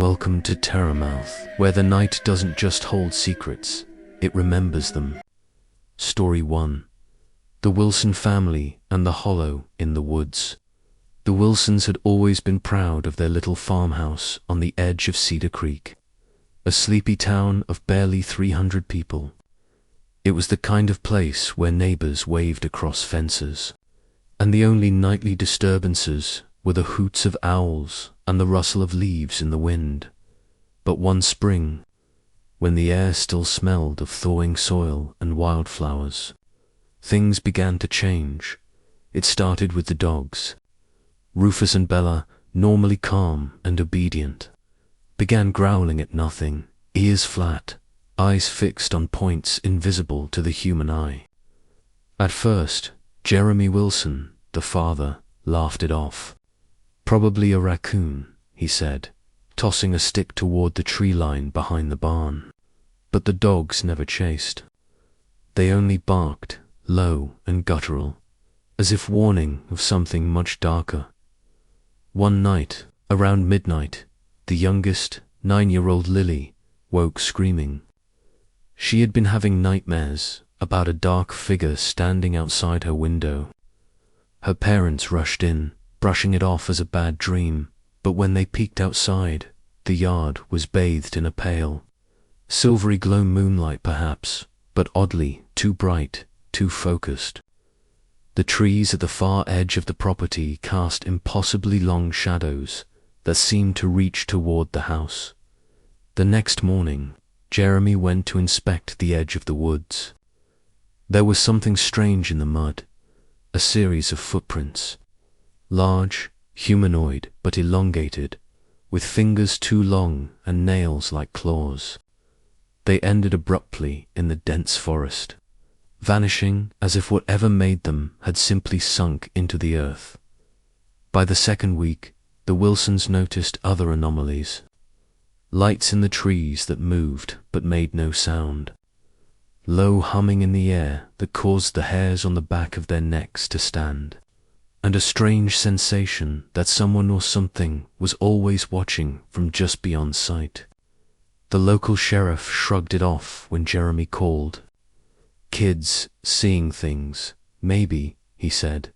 Welcome to Terrormouth, where the night doesn't just hold secrets, it remembers them. Story 1. The Wilson Family and the Hollow in the Woods. The Wilsons had always been proud of their little farmhouse on the edge of Cedar Creek, a sleepy town of barely 300 people. It was the kind of place where neighbors waved across fences, and the only nightly disturbances were the hoots of owls and the rustle of leaves in the wind. But one spring, when the air still smelled of thawing soil and wildflowers, things began to change. It started with the dogs. Rufus and Bella, normally calm and obedient, began growling at nothing, ears flat, eyes fixed on points invisible to the human eye. At first, Jeremy Wilson, the father, laughed it off. "Probably a raccoon," he said, tossing a stick toward the tree line behind the barn. But the dogs never chased. They only barked, low and guttural, as if warning of something much darker. One night, around midnight, the youngest, 9-year-old Lily, woke screaming. She had been having nightmares about a dark figure standing outside her window. Her parents rushed in, brushing it off as a bad dream, but when they peeked outside, the yard was bathed in a pale, silvery glow moonlight perhaps, but oddly too bright, too focused. The trees at the far edge of the property cast impossibly long shadows that seemed to reach toward the house. The next morning, Jeremy went to inspect the edge of the woods. There was something strange in the mud, a series of footprints. Large, humanoid, but elongated, with fingers too long and nails like claws. They ended abruptly in the dense forest, vanishing as if whatever made them had simply sunk into the earth. By the second week, the Wilsons noticed other anomalies. Lights in the trees that moved but made no sound. Low humming in the air that caused the hairs on the back of their necks to stand. And a strange sensation that someone or something was always watching from just beyond sight. The local sheriff shrugged it off when Jeremy called. "Kids seeing things, maybe," he said,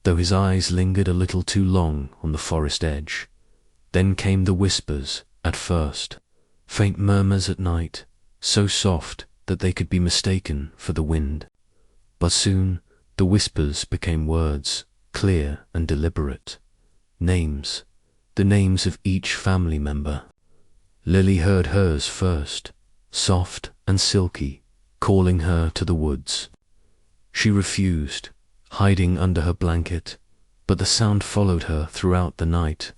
though his eyes lingered a little too long on the forest edge. Then came the whispers, at first, faint murmurs at night, so soft that they could be mistaken for the wind. But soon the whispers became words, clear and deliberate. Names, the names of each family member. Lily heard hers first, soft and silky, calling her to the woods. She refused, hiding under her blanket, but the sound followed her throughout the night,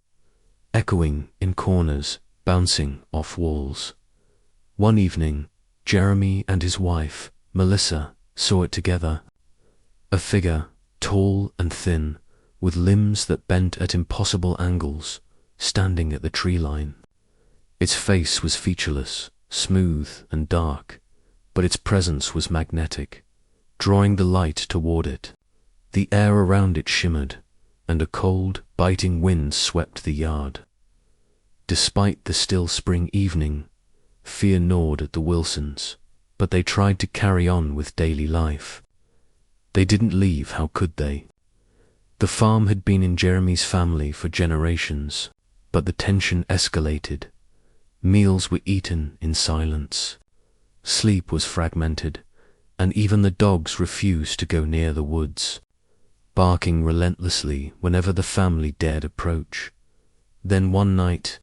echoing in corners, bouncing off walls. One evening, Jeremy and his wife, Melissa, saw it together. A figure, tall and thin, with limbs that bent at impossible angles, standing at the tree line. Its face was featureless, smooth and dark, but its presence was magnetic, drawing the light toward it. The air around it shimmered, and a cold, biting wind swept the yard. Despite the still spring evening, fear gnawed at the Wilsons, but they tried to carry on with daily life. They didn't leave, how could they? The farm had been in Jeremy's family for generations, but the tension escalated. Meals were eaten in silence. Sleep was fragmented, and even the dogs refused to go near the woods, barking relentlessly whenever the family dared approach. Then one night,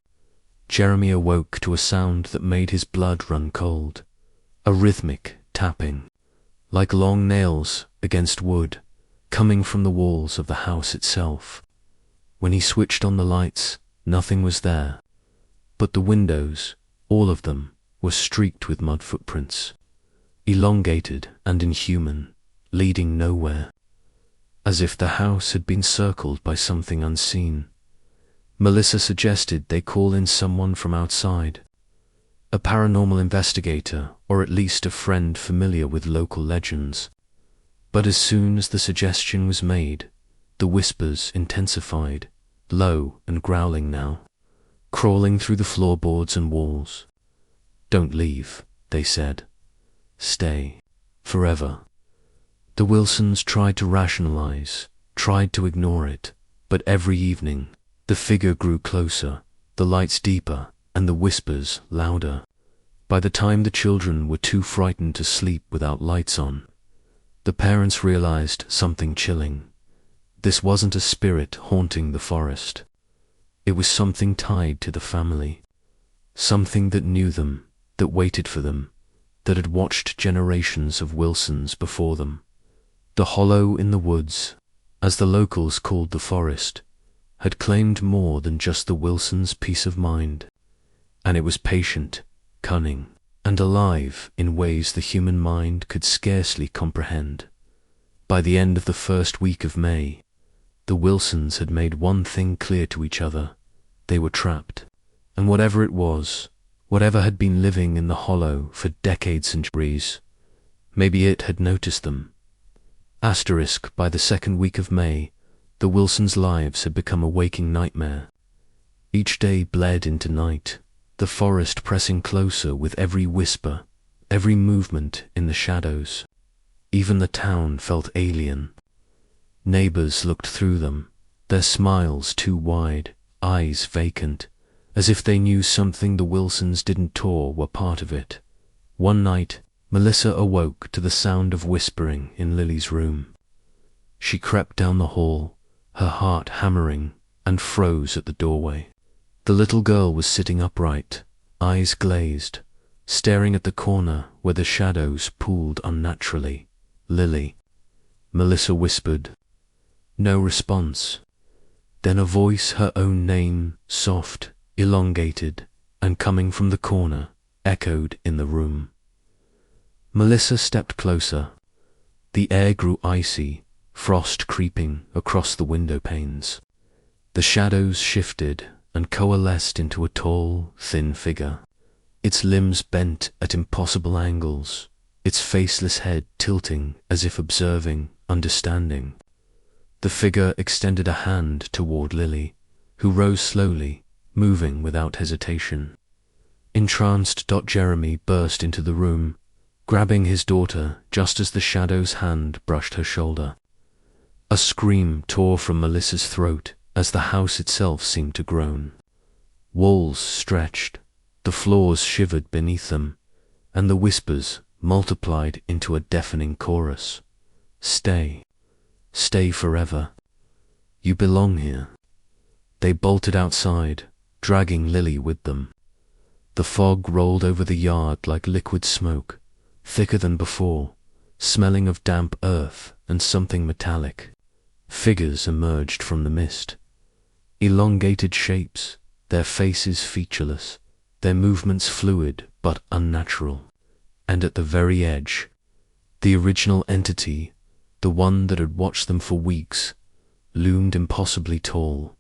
Jeremy awoke to a sound that made his blood run cold, a rhythmic tapping, like long nails against wood, coming from the walls of the house itself. When he switched on the lights, nothing was there, but the windows, all of them, were streaked with mud footprints, elongated and inhuman, leading nowhere, as if the house had been circled by something unseen. Melissa suggested they call in someone from outside, a paranormal investigator or at least a friend familiar with local legends. But as soon as the suggestion was made, the whispers intensified, low and growling now. crawling through the floorboards and walls. "Don't leave," they said. "Stay. Forever." The Wilsons tried to rationalize, tried to ignore it, but every evening, the figure grew closer, the lights deeper, and the whispers louder. By the time the children were too frightened to sleep without lights on, the parents realized something chilling. This wasn't a spirit haunting the forest. It was something tied to the family. Something that knew them, that waited for them, that had watched generations of Wilsons before them. The hollow in the woods, as the locals called the forest, had claimed more than just the Wilsons' peace of mind. And it was patient, cunning, and alive in ways the human mind could scarcely comprehend. By the end of the first week of May, the Wilsons had made one thing clear to each other. They were trapped, and whatever it was, whatever had been living in the hollow for decades and centuries, maybe it had noticed them. Asterisk, by the second week of May, the Wilsons' lives had become a waking nightmare. Each day bled into night, the forest pressing closer with every whisper, every movement in the shadows. Even the town felt alien. Neighbors looked through them, their smiles too wide, eyes vacant, as if they knew something the Wilsons didn't or were part of it. One night, Melissa awoke to the sound of whispering in Lily's room. She crept down the hall, her heart hammering, and froze at the doorway. The little girl was sitting upright, eyes glazed, staring at the corner where the shadows pooled unnaturally. "Lily," Melissa whispered. No response. Then a voice, her own name, soft, elongated, and coming from the corner, echoed in the room. Melissa stepped closer. The air grew icy, frost creeping across the window panes. The shadows shifted and coalesced into a tall, thin figure, its limbs bent at impossible angles, its faceless head tilting as if observing, understanding. The figure extended a hand toward Lily, who rose slowly, moving without hesitation. Entranced, Jeremy burst into the room, grabbing his daughter just as the shadow's hand brushed her shoulder. A scream tore from Melissa's throat as the house itself seemed to groan. Walls stretched, the floors shivered beneath them, and the whispers multiplied into a deafening chorus. "Stay. Stay forever. You belong here." They bolted outside, dragging Lily with them. The fog rolled over the yard like liquid smoke, thicker than before, smelling of damp earth and something metallic. Figures emerged from the mist. Elongated shapes, their faces featureless, their movements fluid but unnatural. And at the very edge, the original entity, the one that had watched them for weeks, loomed impossibly tall.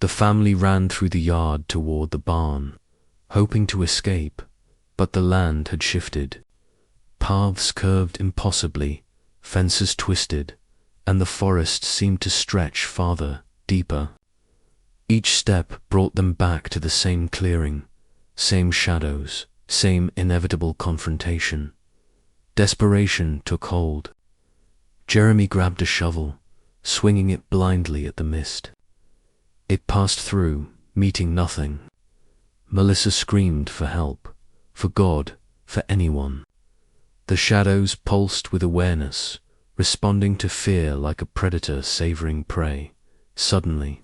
The family ran through the yard toward the barn, hoping to escape, but the land had shifted. Paths curved impossibly, fences twisted, and the forest seemed to stretch farther, deeper. Each step brought them back to the same clearing, same shadows, same inevitable confrontation. Desperation took hold. Jeremy grabbed a shovel, swinging it blindly at the mist. It passed through, meeting nothing. Melissa screamed for help, for God, for anyone. The shadows pulsed with awareness, responding to fear like a predator savoring prey. Suddenly,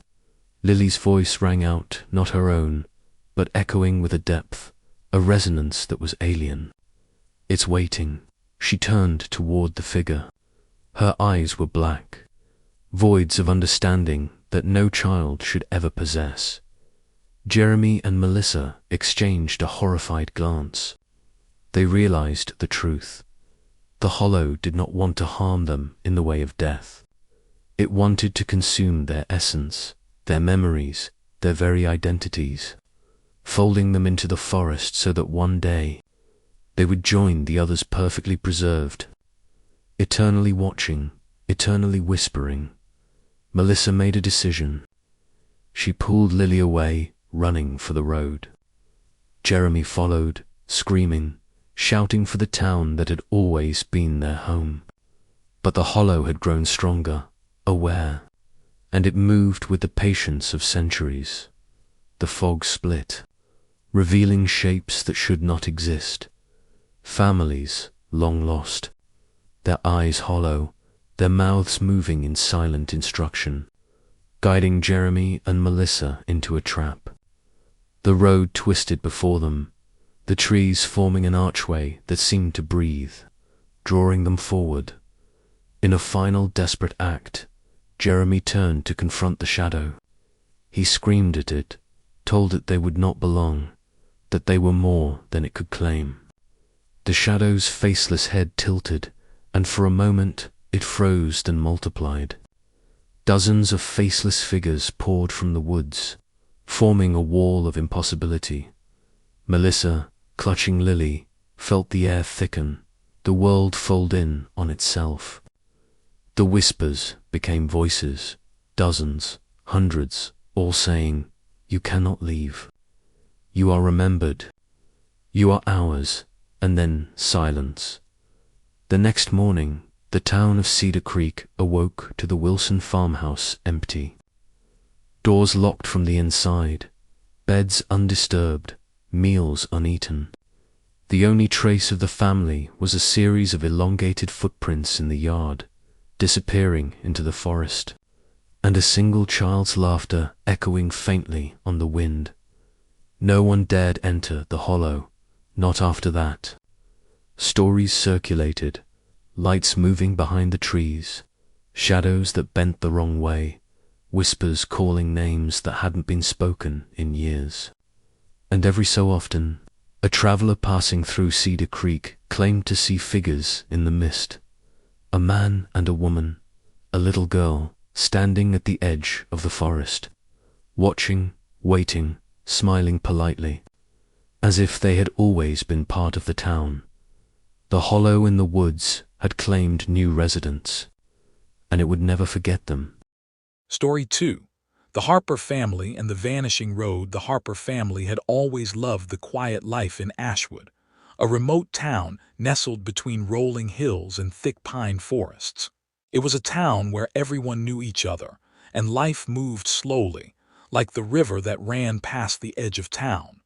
Lily's voice rang out, not her own, but echoing with a depth, a resonance that was alien. "It's waiting." She turned toward the figure. Her eyes were black, voids of understanding that no child should ever possess. Jeremy and Melissa exchanged a horrified glance. They realized the truth. The hollow did not want to harm them in the way of death. It wanted to consume their essence, their memories, their very identities, folding them into the forest so that one day they would join the others perfectly preserved, eternally watching, eternally whispering. Melissa made a decision. She pulled Lily away, running for the road. Jeremy followed, screaming, shouting for the town that had always been their home. But the hollow had grown stronger, aware, and it moved with the patience of centuries. The fog split, revealing shapes that should not exist. Families long lost, their eyes hollow, their mouths moving in silent instruction, guiding Jeremy and Melissa into a trap. The road twisted before them, the trees forming an archway that seemed to breathe, drawing them forward. In a final desperate act, Jeremy turned to confront the shadow. He screamed at it, told it they would not belong, that they were more than it could claim. The shadow's faceless head tilted, and for a moment it froze and multiplied. Dozens of faceless figures poured from the woods, forming a wall of impossibility. Melissa, clutching Lily, felt the air thicken, the world fold in on itself. The whispers became voices, dozens, hundreds, all saying, "You cannot leave. You are remembered. You are ours," and then silence. The next morning, the town of Cedar Creek awoke to the Wilson farmhouse empty. Doors locked from the inside, beds undisturbed, meals uneaten. The only trace of the family was a series of elongated footprints in the yard, disappearing into the forest, and a single child's laughter echoing faintly on the wind. No one dared enter the hollow, not after that. Stories circulated, lights moving behind the trees, shadows that bent the wrong way, whispers calling names that hadn't been spoken in years. And every so often, a traveler passing through Cedar Creek claimed to see figures in the mist. A man and a woman, a little girl, standing at the edge of the forest, watching, waiting, smiling politely, as if they had always been part of the town. The hollow in the woods had claimed new residents, and it would never forget them. Story 2. The Harper Family and the Vanishing Road. The Harper family had always loved the quiet life in Ashwood, a remote town nestled between rolling hills and thick pine forests. It was a town where everyone knew each other, and life moved slowly, like the river that ran past the edge of town.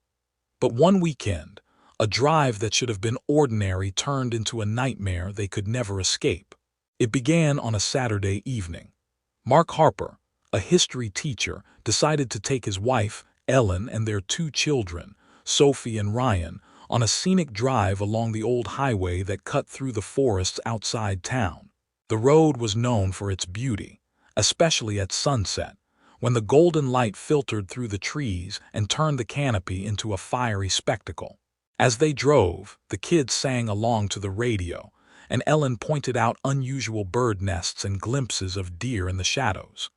But one weekend, a drive that should have been ordinary turned into a nightmare they could never escape. It began on a Saturday evening. Mark Harper, a history teacher, decided to take his wife, Ellen, and their 2 children, Sophie and Ryan, on a scenic drive along the old highway that cut through the forests outside town. The road was known for its beauty, especially at sunset, when the golden light filtered through the trees and turned the canopy into a fiery spectacle. As they drove, the kids sang along to the radio, and Ellen pointed out unusual bird nests and glimpses of deer in the shadows.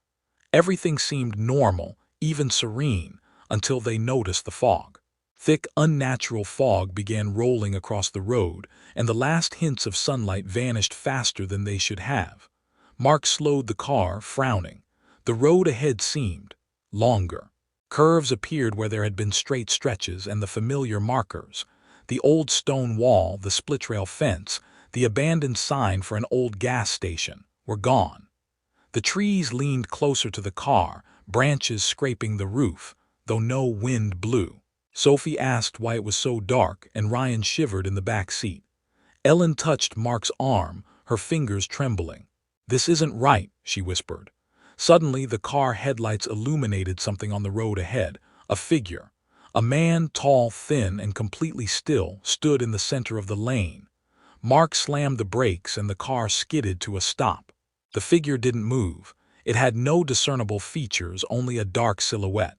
Everything seemed normal, even serene, until they noticed the fog. Thick, unnatural fog began rolling across the road, and the last hints of sunlight vanished faster than they should have. Mark slowed the car, frowning. The road ahead seemed longer. Curves appeared where there had been straight stretches, and the familiar markers, the old stone wall, the split-rail fence, the abandoned sign for an old gas station, were gone. The trees leaned closer to the car, branches scraping the roof, though no wind blew. Sophie asked why it was so dark, and Ryan shivered in the back seat. Ellen touched Mark's arm, her fingers trembling. "This isn't right," she whispered. Suddenly, the car headlights illuminated something on the road ahead. A figure. A man, tall, thin, and completely still, stood in the center of the lane. Mark slammed the brakes and the car skidded to a stop. The figure didn't move. It had no discernible features, only a dark silhouette.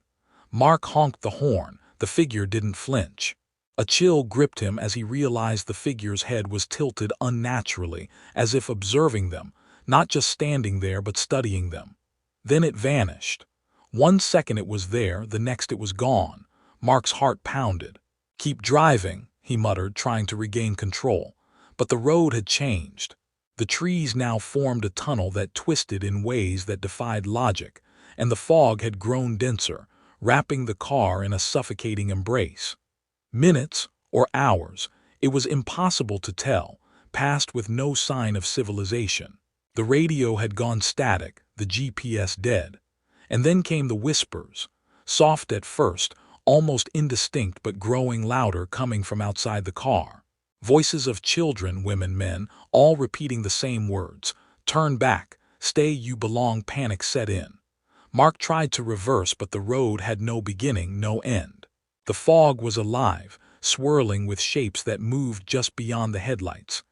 Mark honked the horn. The figure didn't flinch. A chill gripped him as he realized the figure's head was tilted unnaturally, as if observing them, not just standing there but studying them. Then it vanished. 1 second it was there, the next it was gone. Mark's heart pounded. "Keep driving," he muttered, trying to regain control. But the road had changed. The trees now formed a tunnel that twisted in ways that defied logic, and the fog had grown denser, wrapping the car in a suffocating embrace. Minutes or hours, it was impossible to tell, passed with no sign of civilization. The radio had gone static, the GPS dead. And then came the whispers, soft at first, almost indistinct but growing louder coming from outside the car. Voices of children, women, men, all repeating the same words. Turn back, stay, you belong. Panic set in. Mark tried to reverse, but the road had no beginning, no end. The fog was alive, swirling with shapes that moved just beyond the headlights.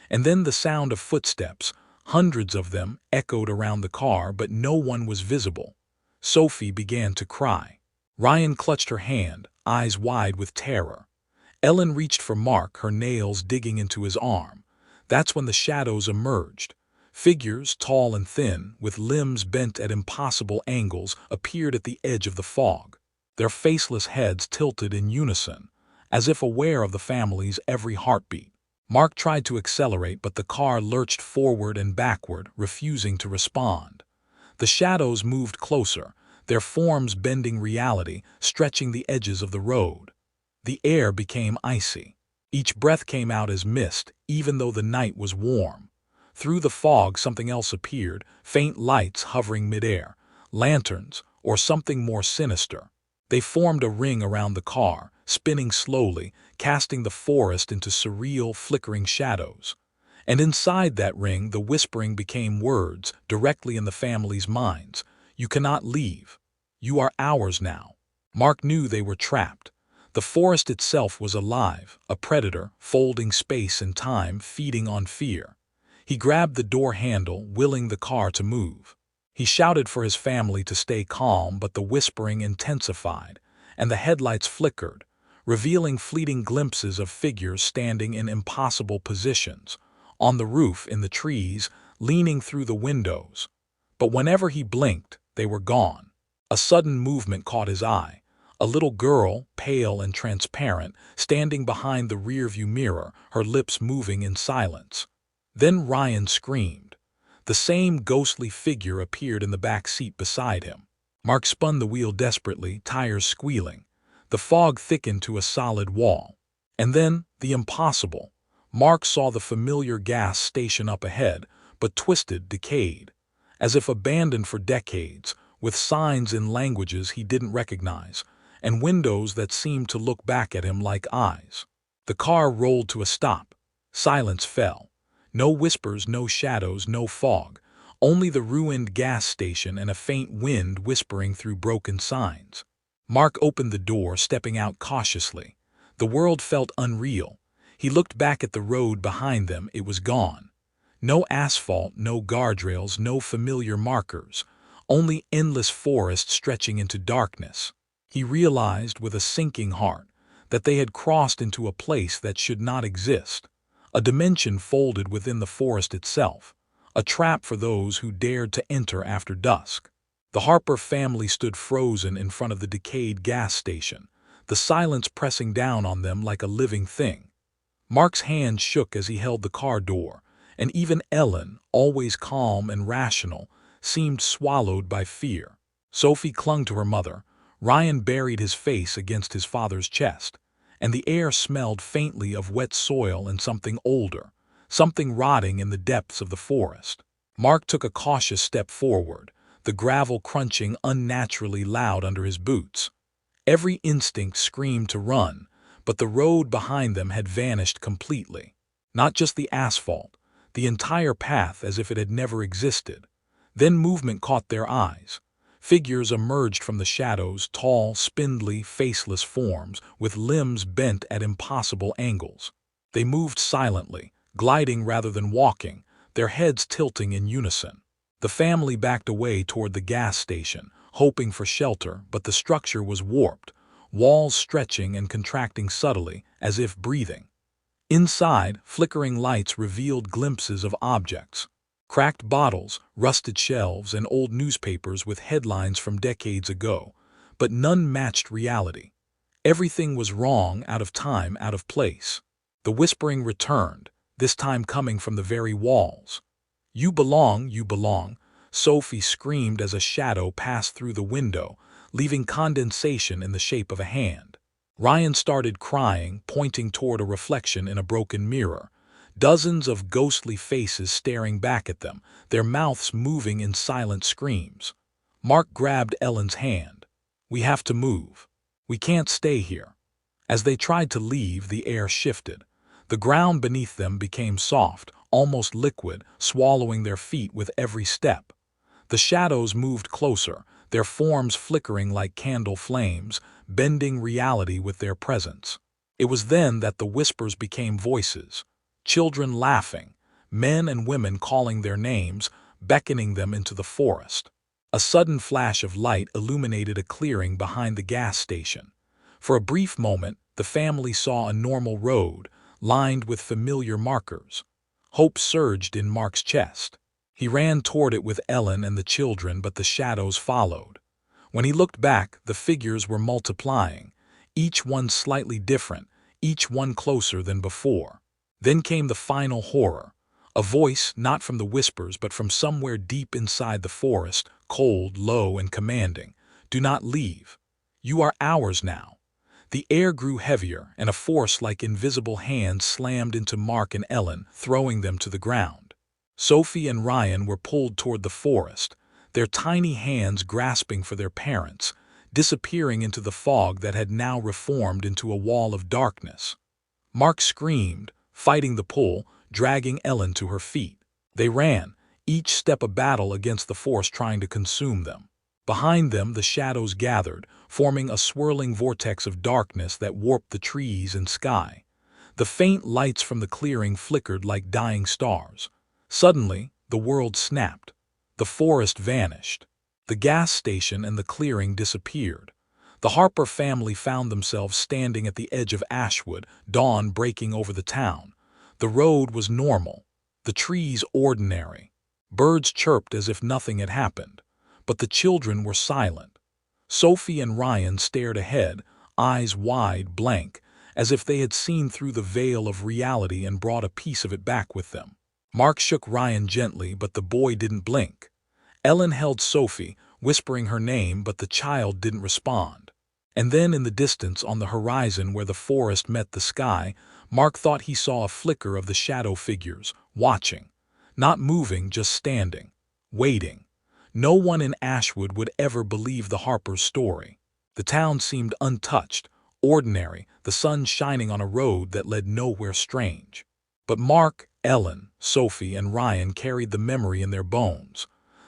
And then the sound of footsteps, hundreds of them, echoed around the car, but no one was visible. Sophie began to cry. Ryan clutched her hand, eyes wide with terror. Ellen reached for Mark, her nails digging into his arm. That's when the shadows emerged. Figures, tall and thin, with limbs bent at impossible angles, appeared at the edge of the fog. Their faceless heads tilted in unison, as if aware of the family's every heartbeat. Mark tried to accelerate, but the car lurched forward and backward, refusing to respond. The shadows moved closer, their forms bending reality, stretching the edges of the road. The air became icy. Each breath came out as mist, even though the night was warm. Through the fog something else appeared, faint lights hovering midair, lanterns, or something more sinister. They formed a ring around the car, spinning slowly, casting the forest into surreal, flickering shadows. And inside that ring the whispering became words, directly in the family's minds. You cannot leave. You are ours now. Mark knew they were trapped. The forest itself was alive, a predator, folding space and time, feeding on fear. He grabbed the door handle, willing the car to move. He shouted for his family to stay calm, but the whispering intensified, and the headlights flickered, revealing fleeting glimpses of figures standing in impossible positions, on the roof, in the trees, leaning through the windows. But whenever he blinked, they were gone. A sudden movement caught his eye. A little girl, pale and transparent, standing behind the rearview mirror, her lips moving in silence. Then Ryan screamed. The same ghostly figure appeared in the back seat beside him. Mark spun the wheel desperately, tires squealing. The fog thickened to a solid wall. And then, the impossible. Mark saw the familiar gas station up ahead, but twisted, decayed, as if abandoned for decades, with signs in languages he didn't recognize, and windows that seemed to look back at him like eyes. The car rolled to a stop. Silence fell. No whispers, no shadows, no fog, only the ruined gas station and a faint wind whispering through broken signs. Mark opened the door, stepping out cautiously. The world felt unreal. He looked back at the road behind them. It was gone. No asphalt, no guardrails, no familiar markers, only endless forest stretching into darkness. He realized with a sinking heart that they had crossed into a place that should not exist, a dimension folded within the forest itself, a trap for those who dared to enter after dusk. The Harper family stood frozen in front of the decayed gas station, the silence pressing down on them like a living thing. Mark's hand shook as he held the car door, and even Ellen, always calm and rational, seemed swallowed by fear. Sophie clung to her mother. Ryan buried his face against his father's chest, and the air smelled faintly of wet soil and something older, something rotting in the depths of the forest. Mark took a cautious step forward, the gravel crunching unnaturally loud under his boots. Every instinct screamed to run, but the road behind them had vanished completely. Not just the asphalt, the entire path, as if it had never existed. Then movement caught their eyes. Figures emerged from the shadows, tall, spindly, faceless forms, with limbs bent at impossible angles. They moved silently, gliding rather than walking, their heads tilting in unison. The family backed away toward the gas station, hoping for shelter, but the structure was warped, walls stretching and contracting subtly, as if breathing. Inside, flickering lights revealed glimpses of objects. Cracked bottles, rusted shelves, and old newspapers with headlines from decades ago, but none matched reality. Everything was wrong, out of time, out of place. The whispering returned, this time coming from the very walls. You belong, Sophie screamed as a shadow passed through the window, leaving condensation in the shape of a hand. Ryan started crying, pointing toward a reflection in a broken mirror. Dozens of ghostly faces staring back at them, their mouths moving in silent screams. Mark grabbed Ellen's hand. "We have to move. We can't stay here." As they tried to leave, the air shifted. The ground beneath them became soft, almost liquid, swallowing their feet with every step. The shadows moved closer, their forms flickering like candle flames, bending reality with their presence. It was then that the whispers became voices. Children laughing, men and women calling their names, beckoning them into the forest. A sudden flash of light illuminated a clearing behind the gas station. For a brief moment, the family saw a normal road, lined with familiar markers. Hope surged in Mark's chest. He ran toward it with Ellen and the children, but the shadows followed. When he looked back, the figures were multiplying, each one slightly different, each one closer than before. Then came the final horror. A voice, not from the whispers but from somewhere deep inside the forest, cold, low, and commanding. "Do not leave. You are ours now." The air grew heavier, and a force like invisible hands slammed into Mark and Ellen, throwing them to the ground. Sophie and Ryan were pulled toward the forest, their tiny hands grasping for their parents, disappearing into the fog that had now reformed into a wall of darkness. Mark screamed, fighting the pull, dragging Ellen to her feet. They ran, each step a battle against the force trying to consume them. Behind them, the shadows gathered, forming a swirling vortex of darkness that warped the trees and sky. The faint lights from the clearing flickered like dying stars. Suddenly, the world snapped. The forest vanished. The gas station and the clearing disappeared. The Harper family found themselves standing at the edge of Ashwood, dawn breaking over the town. The road was normal, the trees ordinary. Birds chirped as if nothing had happened. But the children were silent. Sophie and Ryan stared ahead, eyes wide, blank, as if they had seen through the veil of reality and brought a piece of it back with them. Mark shook Ryan gently, but the boy didn't blink. Ellen held Sophie, whispering her name, but the child didn't respond. And then in the distance, on the horizon where the forest met the sky, Mark thought he saw a flicker of the shadow figures, watching. Not moving, just standing. Waiting. No one in Ashwood would ever believe the Harper's story. The town seemed untouched, ordinary, the sun shining on a road that led nowhere strange. But Mark, Ellen, Sophie, and Ryan carried the memory in their bones.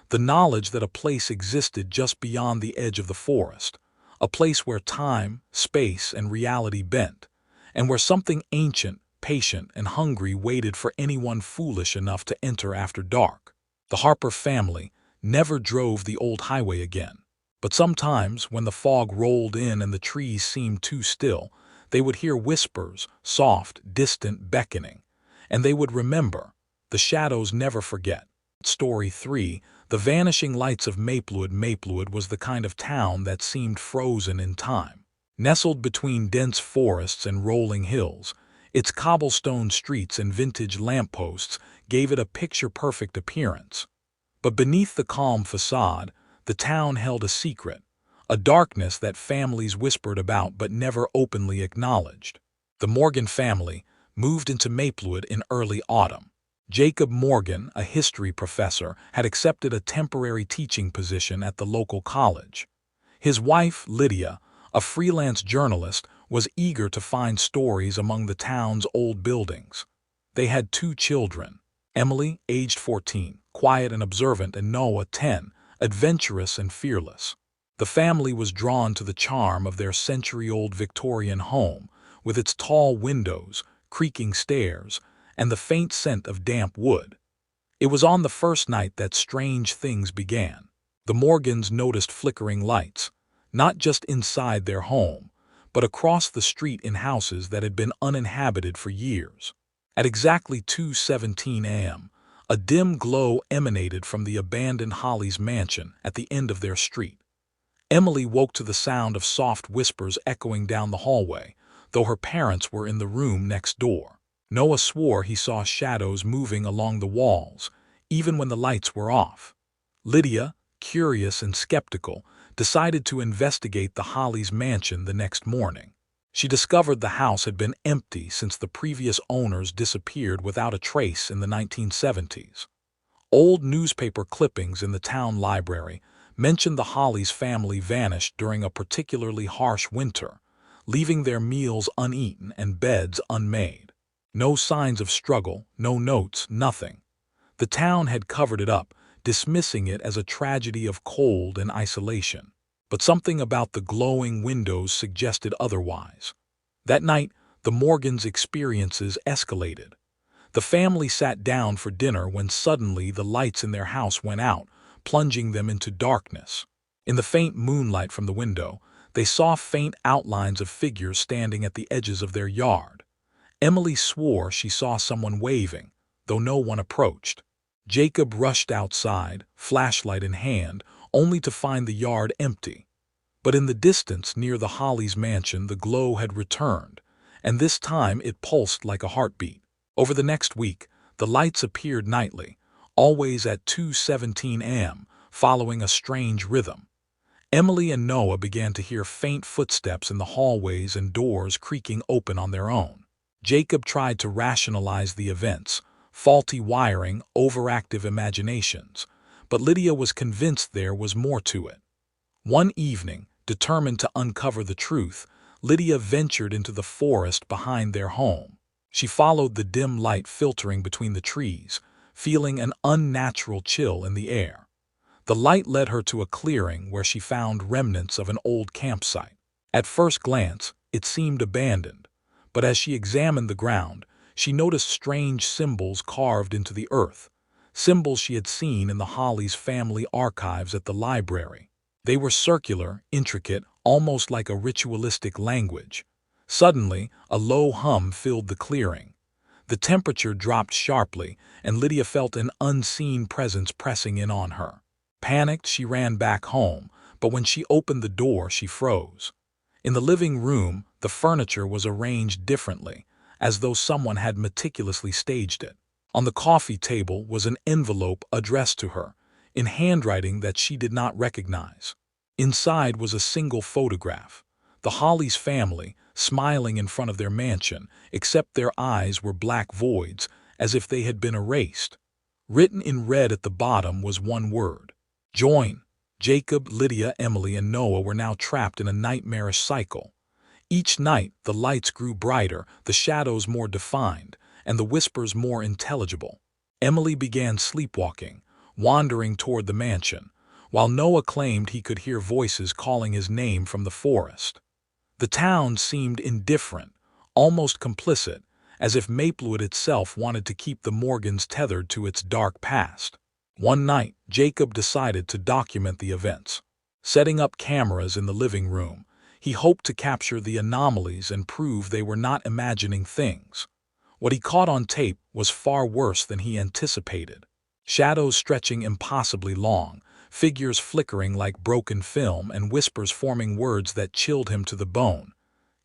The knowledge that a place existed just beyond the edge of the forest. A place where time, space, and reality bent. And where something ancient, patient, and hungry waited for anyone foolish enough to enter after dark. The Harper family never drove the old highway again. But sometimes, when the fog rolled in and the trees seemed too still, they would hear whispers, soft, distant, beckoning. And they would remember. The shadows never forget. Story 3. The Vanishing Lights of Maplewood. Maplewood was the kind of town that seemed frozen in time. Nestled between dense forests and rolling hills, its cobblestone streets and vintage lampposts gave it a picture-perfect appearance. But beneath the calm facade, the town held a secret, a darkness that families whispered about but never openly acknowledged. The Morgan family moved into Maplewood in early autumn. Jacob Morgan, a history professor, had accepted a temporary teaching position at the local college. His wife, Lydia, a freelance journalist, was eager to find stories among the town's old buildings. They had 2 children, Emily, aged 14, quiet and observant, and Noah, 10, adventurous and fearless. The family was drawn to the charm of their century-old Victorian home, with its tall windows, creaking stairs, and the faint scent of damp wood. It was on the first night that strange things began. The Morgans noticed flickering lights, not just inside their home, but across the street in houses that had been uninhabited for years. At exactly 2:17 a.m., a dim glow emanated from the abandoned Holly's mansion at the end of their street. Emily woke to the sound of soft whispers echoing down the hallway, though her parents were in the room next door. Noah swore he saw shadows moving along the walls, even when the lights were off. Lydia, curious and skeptical, decided to investigate the Hollies' mansion the next morning. She discovered the house had been empty since the previous owners disappeared without a trace in the 1970s. Old newspaper clippings in the town library mentioned the Hollies family vanished during a particularly harsh winter, leaving their meals uneaten and beds unmade. No signs of struggle, no notes, nothing. The town had covered it up, dismissing it as a tragedy of cold and isolation. But something about the glowing windows suggested otherwise. That night, the Morgans' experiences escalated. The family sat down for dinner when suddenly the lights in their house went out, plunging them into darkness. In the faint moonlight from the window, they saw faint outlines of figures standing at the edges of their yard. Emily swore she saw someone waving, though no one approached. Jacob rushed outside, flashlight in hand, only to find the yard empty. But in the distance near the Hollies' mansion the glow had returned, and this time it pulsed like a heartbeat. Over the next week, the lights appeared nightly, always at 2:17 a.m., following a strange rhythm. Emily and Noah began to hear faint footsteps in the hallways and doors creaking open on their own. Jacob tried to rationalize the events, faulty wiring, overactive imaginations, but Lydia was convinced there was more to it. One evening, determined to uncover the truth, Lydia ventured into the forest behind their home. She followed the dim light filtering between the trees, feeling an unnatural chill in the air. The light led her to a clearing where she found remnants of an old campsite. At first glance, it seemed abandoned, but as she examined the ground, she noticed strange symbols carved into the earth, symbols she had seen in the Hollies family archives at the library. They were circular, intricate, almost like a ritualistic language. Suddenly, a low hum filled the clearing. The temperature dropped sharply, and Lydia felt an unseen presence pressing in on her. Panicked, she ran back home, but when she opened the door, she froze. In the living room, the furniture was arranged differently, as though someone had meticulously staged it. On the coffee table was an envelope addressed to her, in handwriting that she did not recognize. Inside was a single photograph. The Hollies family, smiling in front of their mansion, except their eyes were black voids, as if they had been erased. Written in red at the bottom was one word: join. Jacob, Lydia, Emily, and Noah were now trapped in a nightmarish cycle. Each night, the lights grew brighter, the shadows more defined, and the whispers more intelligible. Emily began sleepwalking, wandering toward the mansion, while Noah claimed he could hear voices calling his name from the forest. The town seemed indifferent, almost complicit, as if Maplewood itself wanted to keep the Morgans tethered to its dark past. One night, Jacob decided to document the events. Setting up cameras in the living room, he hoped to capture the anomalies and prove they were not imagining things. What he caught on tape was far worse than he anticipated. Shadows stretching impossibly long, figures flickering like broken film, and whispers forming words that chilled him to the bone.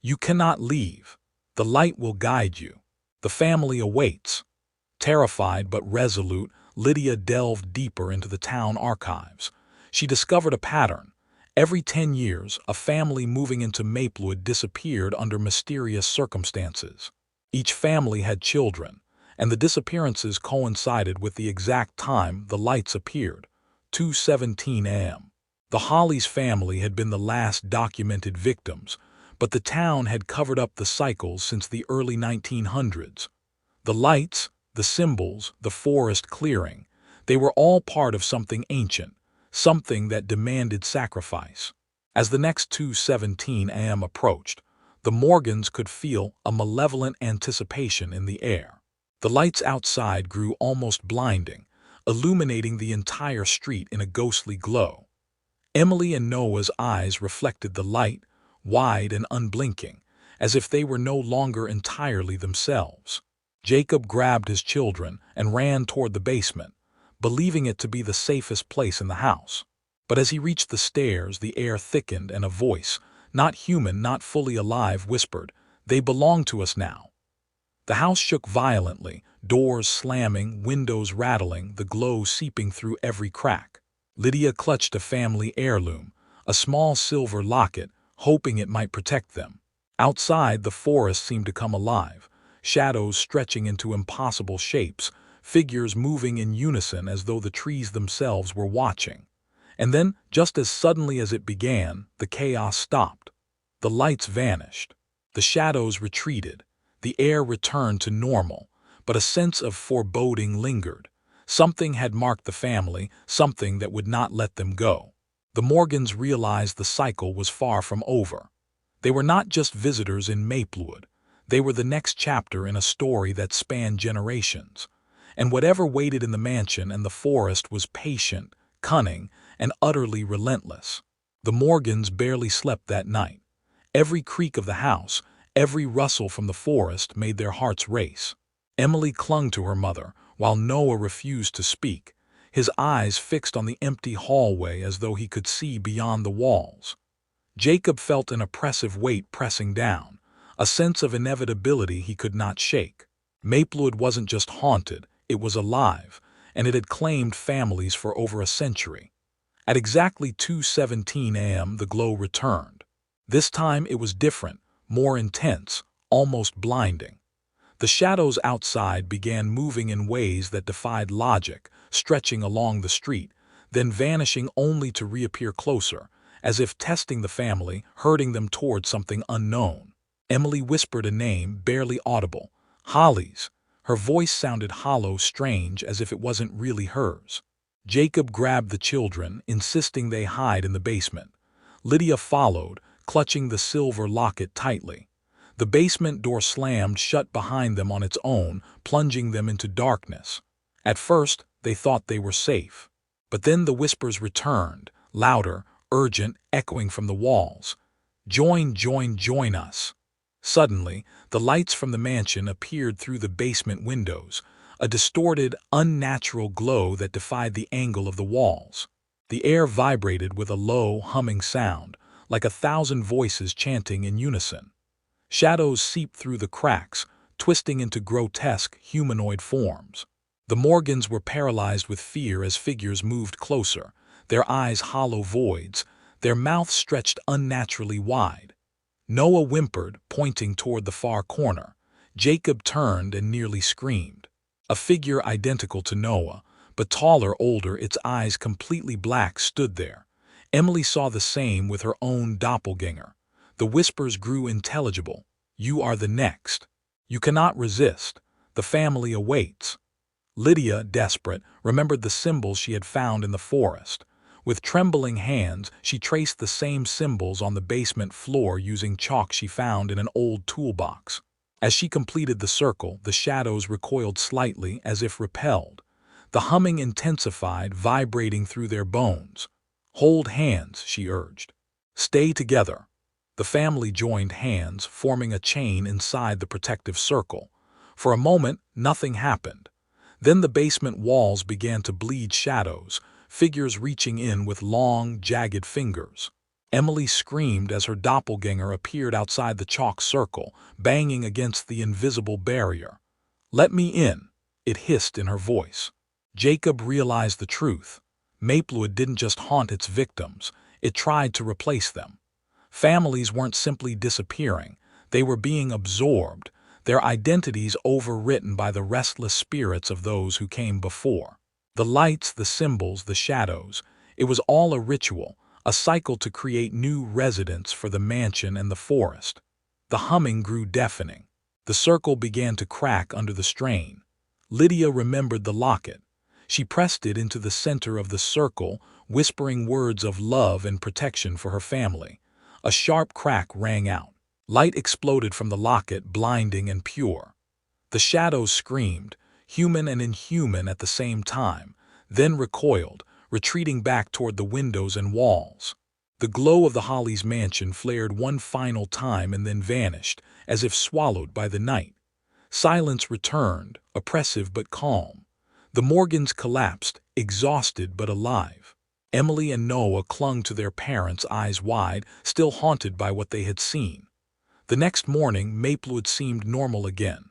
You cannot leave. The light will guide you. The family awaits. Terrified but resolute, Lydia delved deeper into the town archives. She discovered a pattern. Every 10 years, a family moving into Maplewood disappeared under mysterious circumstances. Each family had children, and the disappearances coincided with the exact time the lights appeared, 2:17 a.m. The Hollies family had been the last documented victims, but the town had covered up the cycles since the early 1900s. The lights, the symbols, the forest clearing, they were all part of something ancient, something that demanded sacrifice. As the next 2:17 a.m. approached, the Morgans could feel a malevolent anticipation in the air. The lights outside grew almost blinding, illuminating the entire street in a ghostly glow. Emily and Noah's eyes reflected the light, wide and unblinking, as if they were no longer entirely themselves. Jacob grabbed his children and ran toward the basement, believing it to be the safest place in the house. But as he reached the stairs, the air thickened and a voice, not human, not fully alive, whispered, "They belong to us now." The house shook violently, doors slamming, windows rattling, the glow seeping through every crack. Lydia clutched a family heirloom, a small silver locket, hoping it might protect them. Outside, the forest seemed to come alive, shadows stretching into impossible shapes, figures moving in unison as though the trees themselves were watching. And then, just as suddenly as it began, the chaos stopped. The lights vanished. The shadows retreated. The air returned to normal, but a sense of foreboding lingered. Something had marked the family, something that would not let them go. The Morgans realized the cycle was far from over. They were not just visitors in Maplewood. They were the next chapter in a story that spanned generations. And whatever waited in the mansion and the forest was patient, cunning, and utterly relentless. The Morgans barely slept that night. Every creak of the house, every rustle from the forest made their hearts race. Emily clung to her mother, while Noah refused to speak, his eyes fixed on the empty hallway as though he could see beyond the walls. Jacob felt an oppressive weight pressing down, a sense of inevitability he could not shake. Maplewood wasn't just haunted, it was alive, and it had claimed families for over a century. At exactly 2:17 a.m. the glow returned. This time it was different, more intense, almost blinding. The shadows outside began moving in ways that defied logic, stretching along the street, then vanishing only to reappear closer, as if testing the family, herding them toward something unknown. Emily whispered a name, barely audible. Holly's. Her voice sounded hollow, strange, as if it wasn't really hers. Jacob grabbed the children, insisting they hide in the basement. Lydia followed, clutching the silver locket tightly. The basement door slammed shut behind them on its own, plunging them into darkness. At first, they thought they were safe. But then the whispers returned, louder, urgent, echoing from the walls. Join, join, join us. Suddenly, the lights from the mansion appeared through the basement windows, a distorted, unnatural glow that defied the angle of the walls. The air vibrated with a low, humming sound, like 1,000 voices chanting in unison. Shadows seeped through the cracks, twisting into grotesque, humanoid forms. The Morgans were paralyzed with fear as figures moved closer, their eyes hollow voids, their mouths stretched unnaturally wide. Noah whimpered, pointing toward the far corner. Jacob turned and nearly screamed. A figure identical to Noah, but taller, older, its eyes completely black, stood there. Emily saw the same with her own doppelganger. The whispers grew intelligible. You are the next. You cannot resist. The family awaits. Lydia, desperate, remembered the symbols she had found in the forest. With trembling hands, she traced the same symbols on the basement floor using chalk she found in an old toolbox. As she completed the circle, the shadows recoiled slightly as if repelled. The humming intensified, vibrating through their bones. Hold hands, she urged. Stay together. The family joined hands, forming a chain inside the protective circle. For a moment, nothing happened. Then the basement walls began to bleed shadows, figures reaching in with long, jagged fingers. Emily screamed as her doppelganger appeared outside the chalk circle, banging against the invisible barrier. Let me in, it hissed in her voice. Jacob realized the truth. Maplewood didn't just haunt its victims, it tried to replace them. Families weren't simply disappearing, they were being absorbed, their identities overwritten by the restless spirits of those who came before. The lights, the symbols, the shadows, it was all a ritual, a cycle to create new residents for the mansion and the forest. The humming grew deafening. The circle began to crack under the strain. Lydia remembered the locket. She pressed it into the center of the circle, whispering words of love and protection for her family. A sharp crack rang out. Light exploded from the locket, blinding and pure. The shadows screamed, human and inhuman at the same time, then recoiled, retreating back toward the windows and walls. The glow of the Holly's mansion flared one final time and then vanished, as if swallowed by the night. Silence returned, oppressive but calm. The Morgans collapsed, exhausted but alive. Emily and Noah clung to their parents, eyes wide, still haunted by what they had seen. The next morning, Maplewood seemed normal again.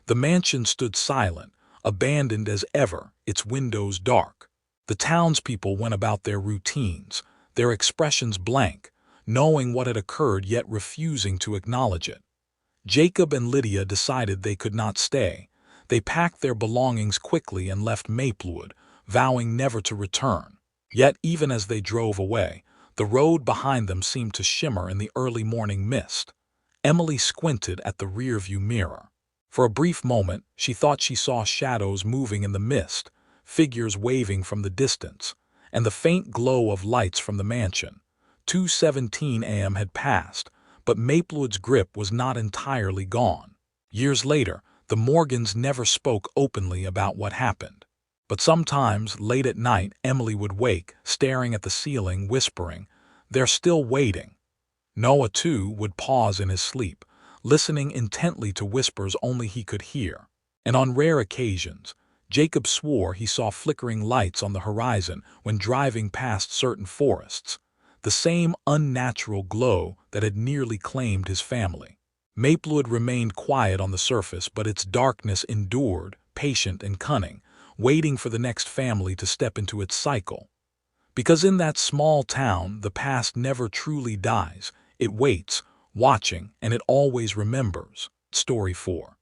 The mansion stood silent, abandoned as ever, its windows dark. The townspeople went about their routines. their expressions blank, knowing what had occurred yet refusing to acknowledge it. Jacob and Lydia decided they could not stay. They packed their belongings quickly and left Maplewood, vowing never to return. Yet even as they drove away, the road behind them seemed to shimmer in the early morning mist. Emily squinted at the rearview mirror. For a brief moment, she thought she saw shadows moving in the mist, figures waving from the distance, and the faint glow of lights from the mansion. 2:17 a.m. had passed, but Maplewood's grip was not entirely gone. Years later, the Morgans never spoke openly about what happened. But sometimes, late at night, Emily would wake, staring at the ceiling, whispering, "They're still waiting." Noah, too, would pause in his sleep, listening intently to whispers only he could hear. And on rare occasions, Jacob swore he saw flickering lights on the horizon when driving past certain forests, the same unnatural glow that had nearly claimed his family. Maplewood remained quiet on the surface, but its darkness endured, patient and cunning, waiting for the next family to step into its cycle. Because in that small town, the past never truly dies. It waits, watching, and it always remembers. Story 4.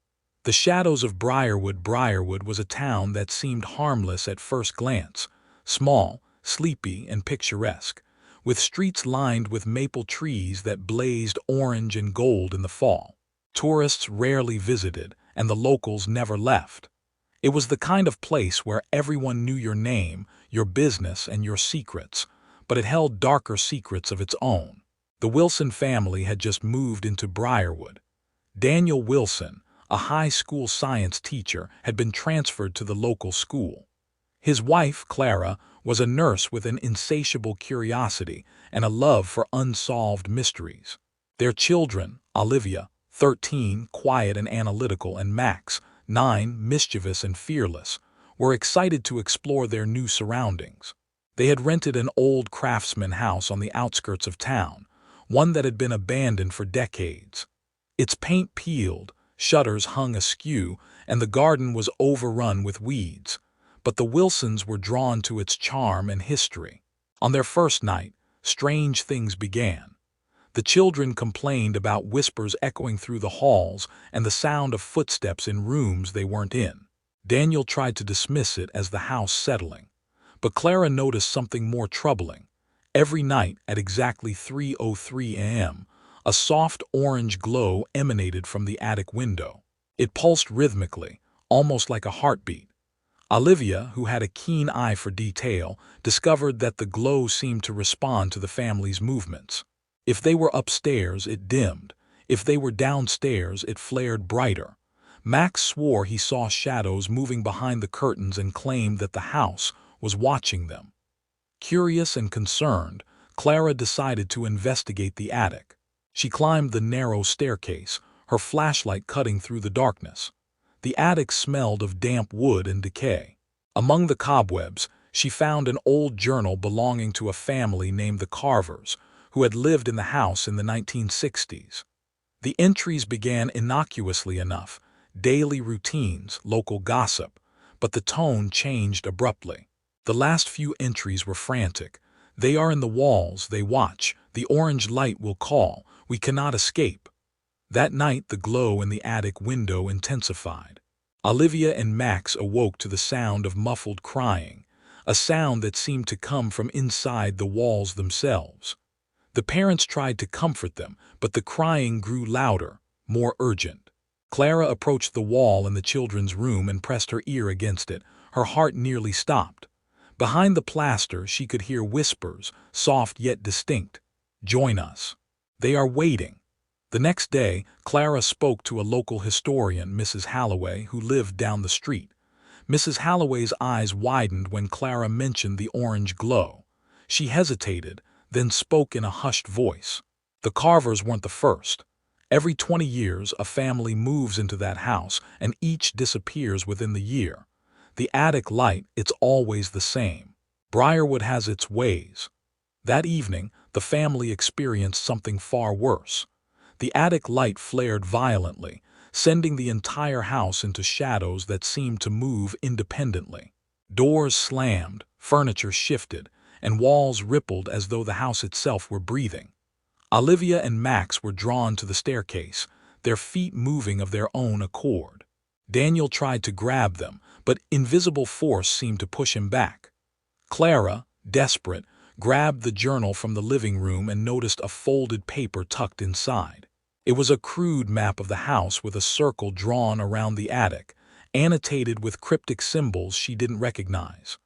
The Shadows of Briarwood. Briarwood was a town that seemed harmless at first glance, small, sleepy, and picturesque, with streets lined with maple trees that blazed orange and gold in the fall. Tourists rarely visited, and the locals never left. It was the kind of place where everyone knew your name, your business, and your secrets, but it held darker secrets of its own. The Wilson family had just moved into Briarwood. Daniel Wilson, a high school science teacher, had been transferred to the local school. His wife, Clara, was a nurse with an insatiable curiosity and a love for unsolved mysteries. Their children, Olivia, 13, quiet and analytical, and Max, 9, mischievous and fearless, were excited to explore their new surroundings. They had rented an old craftsman house on the outskirts of town, one that had been abandoned for decades. Its paint peeled, shutters hung askew, and the garden was overrun with weeds. But the Wilsons were drawn to its charm and history. On their first night, strange things began. The children complained about whispers echoing through the halls and the sound of footsteps in rooms they weren't in. Daniel tried to dismiss it as the house settling, but Clara noticed something more troubling. Every night at exactly 3:03 a.m., a soft orange glow emanated from the attic window. It pulsed rhythmically, almost like a heartbeat. Olivia, who had a keen eye for detail, discovered that the glow seemed to respond to the family's movements. If they were upstairs, it dimmed. If they were downstairs, it flared brighter. Max swore he saw shadows moving behind the curtains and claimed that the house was watching them. Curious and concerned, Clara decided to investigate the attic. She climbed the narrow staircase, her flashlight cutting through the darkness. The attic smelled of damp wood and decay. Among the cobwebs, she found an old journal belonging to a family named the Carvers, who had lived in the house in the 1960s. The entries began innocuously enough, daily routines, local gossip, but the tone changed abruptly. The last few entries were frantic. "They are in the walls, they watch, the orange light will call, we cannot escape." That night the glow in the attic window intensified. Olivia and Max awoke to the sound of muffled crying, a sound that seemed to come from inside the walls themselves. The parents tried to comfort them, but the crying grew louder, more urgent. Clara approached the wall in the children's room and pressed her ear against it. Her heart nearly stopped. Behind the plaster she could hear whispers, soft yet distinct. "Join us. They are waiting." The next day, Clara spoke to a local historian, Mrs. Halloway, who lived down the street. Mrs. Halloway's eyes widened when Clara mentioned the orange glow. She hesitated, then spoke in a hushed voice. "The Carvers weren't the first. Every 20 years, a family moves into that house, and each disappears within the year. The attic light, it's always the same. Briarwood has its ways." That evening, the family experienced something far worse. The attic light flared violently, sending the entire house into shadows that seemed to move independently. Doors slammed, furniture shifted, and walls rippled as though the house itself were breathing. Olivia and Max were drawn to the staircase, their feet moving of their own accord. Daniel tried to grab them, but invisible force seemed to push him back. Clara, desperate, grabbed the journal from the living room and noticed a folded paper tucked inside. It was a crude map of the house with a circle drawn around the attic, annotated with cryptic symbols she didn't recognize.